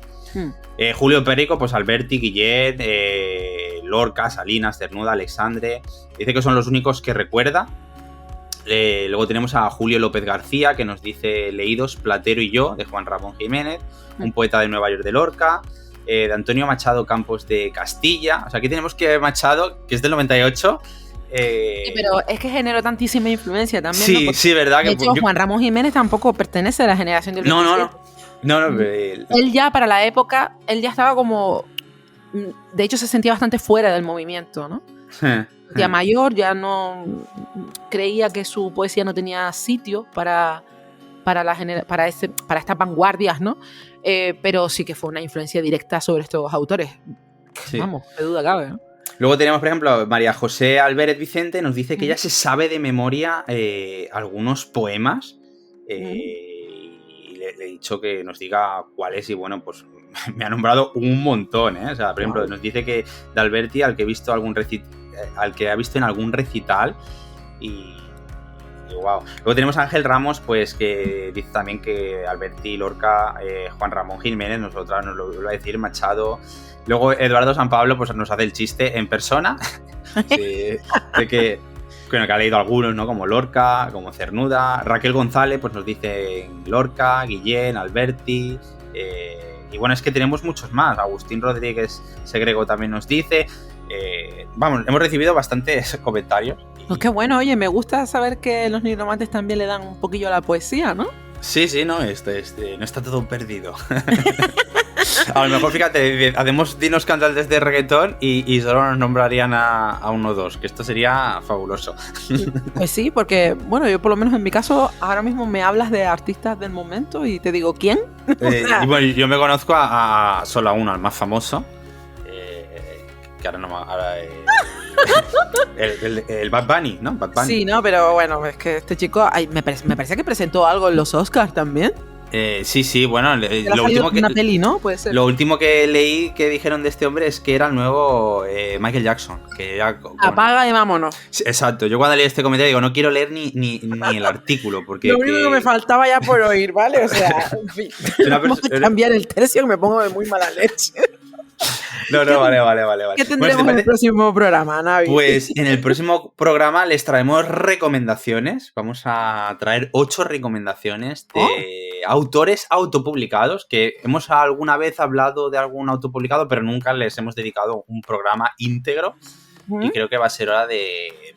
Julio Pérrico, pues Alberti, Guillén, Lorca, Salinas, Cernuda, Alexandre. Dice que son los únicos que recuerda. Luego tenemos a Julio López García, que nos dice leídos Platero y yo, de Juan Ramón Jiménez, un poeta de Nueva York de Lorca, de Antonio Machado Campos de Castilla. O sea, aquí tenemos que Machado, que es del 98. Sí, pero es que generó tantísima influencia también. Sí, ¿no? sí, verdad. De hecho, Juan Ramón Jiménez tampoco pertenece a la generación del 27. No. Él ya para la época, él ya estaba como... De hecho, se sentía bastante fuera del movimiento, ¿no? Ya mayor, ya no creía que su poesía no tenía sitio para estas vanguardias, ¿no? Pero sí que fue una influencia directa sobre estos autores. Sí. Vamos, de duda cabe, ¿no? Luego tenemos, por ejemplo, María José Albérez Vicente, nos dice que ella se sabe de memoria algunos poemas. Y le he dicho que nos diga cuáles, y bueno, pues me ha nombrado un montón, ¿eh? O sea, por ejemplo, nos dice que de Alberti, al que ha visto en algún recital, y wow. Luego tenemos a Ángel Ramos, pues que dice también que Alberti, Lorca, Juan Ramón Jiménez, nosotras nos lo vuelve a decir, Machado. Luego Eduardo San Pablo pues nos hace el chiste en persona de que ha leído algunos, ¿no? Como Lorca, como Cernuda. Raquel González pues nos dice Lorca, Guillén, Alberti, y bueno, es que tenemos muchos más. Agustín Rodríguez Segrego también nos dice. Vamos, hemos recibido bastantes comentarios. Pues qué bueno, oye, me gusta saber que los nigromantes también le dan un poquillo a la poesía, ¿no? Sí, no, no está todo perdido. A lo mejor, fíjate, hacemos dinos cantantes de reggaetón y solo nos nombrarían a uno o dos, que esto sería fabuloso. Pues sí, porque, bueno, yo por lo menos en mi caso, ahora mismo me hablas de artistas del momento y te digo, ¿quién? Y bueno, yo me conozco solo a uno, al más famoso, que ahora no me... el Bad Bunny, ¿no? Bad Bunny. Sí, no, pero bueno, es que este chico me parece que presentó algo en los Oscars también. Sí, bueno, lo último que... Una peli, ¿no? Puede ser. Lo último que leí que dijeron de este hombre es que era el nuevo Michael Jackson. Que ya apaga y vámonos. Sí, exacto, yo cuando leí este comentario digo, no quiero leer ni el artículo, porque... Lo único que me faltaba ya por oír, ¿vale? O sea, en fin, vamos a cambiar el tercio, que me pongo de muy mala leche. No, vale. ¿Qué tendremos en el próximo programa, Navi? Pues en el próximo programa les traemos recomendaciones. Vamos a traer 8 recomendaciones de autores autopublicados, que hemos alguna vez hablado de algún autopublicado, pero nunca les hemos dedicado un programa íntegro. Y creo que va a ser hora de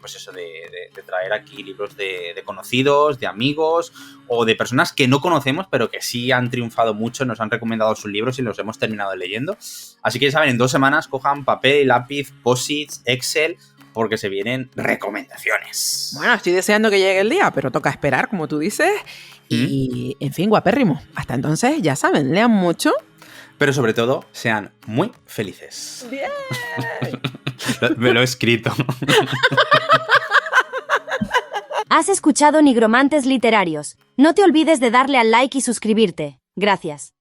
traer aquí libros de conocidos, de amigos o de personas que no conocemos, pero que sí han triunfado mucho, nos han recomendado sus libros y los hemos terminado leyendo. Así que ya saben, en 2 semanas cojan papel y lápiz, post-its, Excel, porque se vienen recomendaciones. Bueno, estoy deseando que llegue el día, pero toca esperar, como tú dices. Y, en fin, guapérrimo. Hasta entonces, ya saben, lean mucho. Pero sobre todo, sean muy felices. ¡Bien! Me lo he escrito. Has escuchado Nigromantes Literarios. No te olvides de darle al like y suscribirte. Gracias.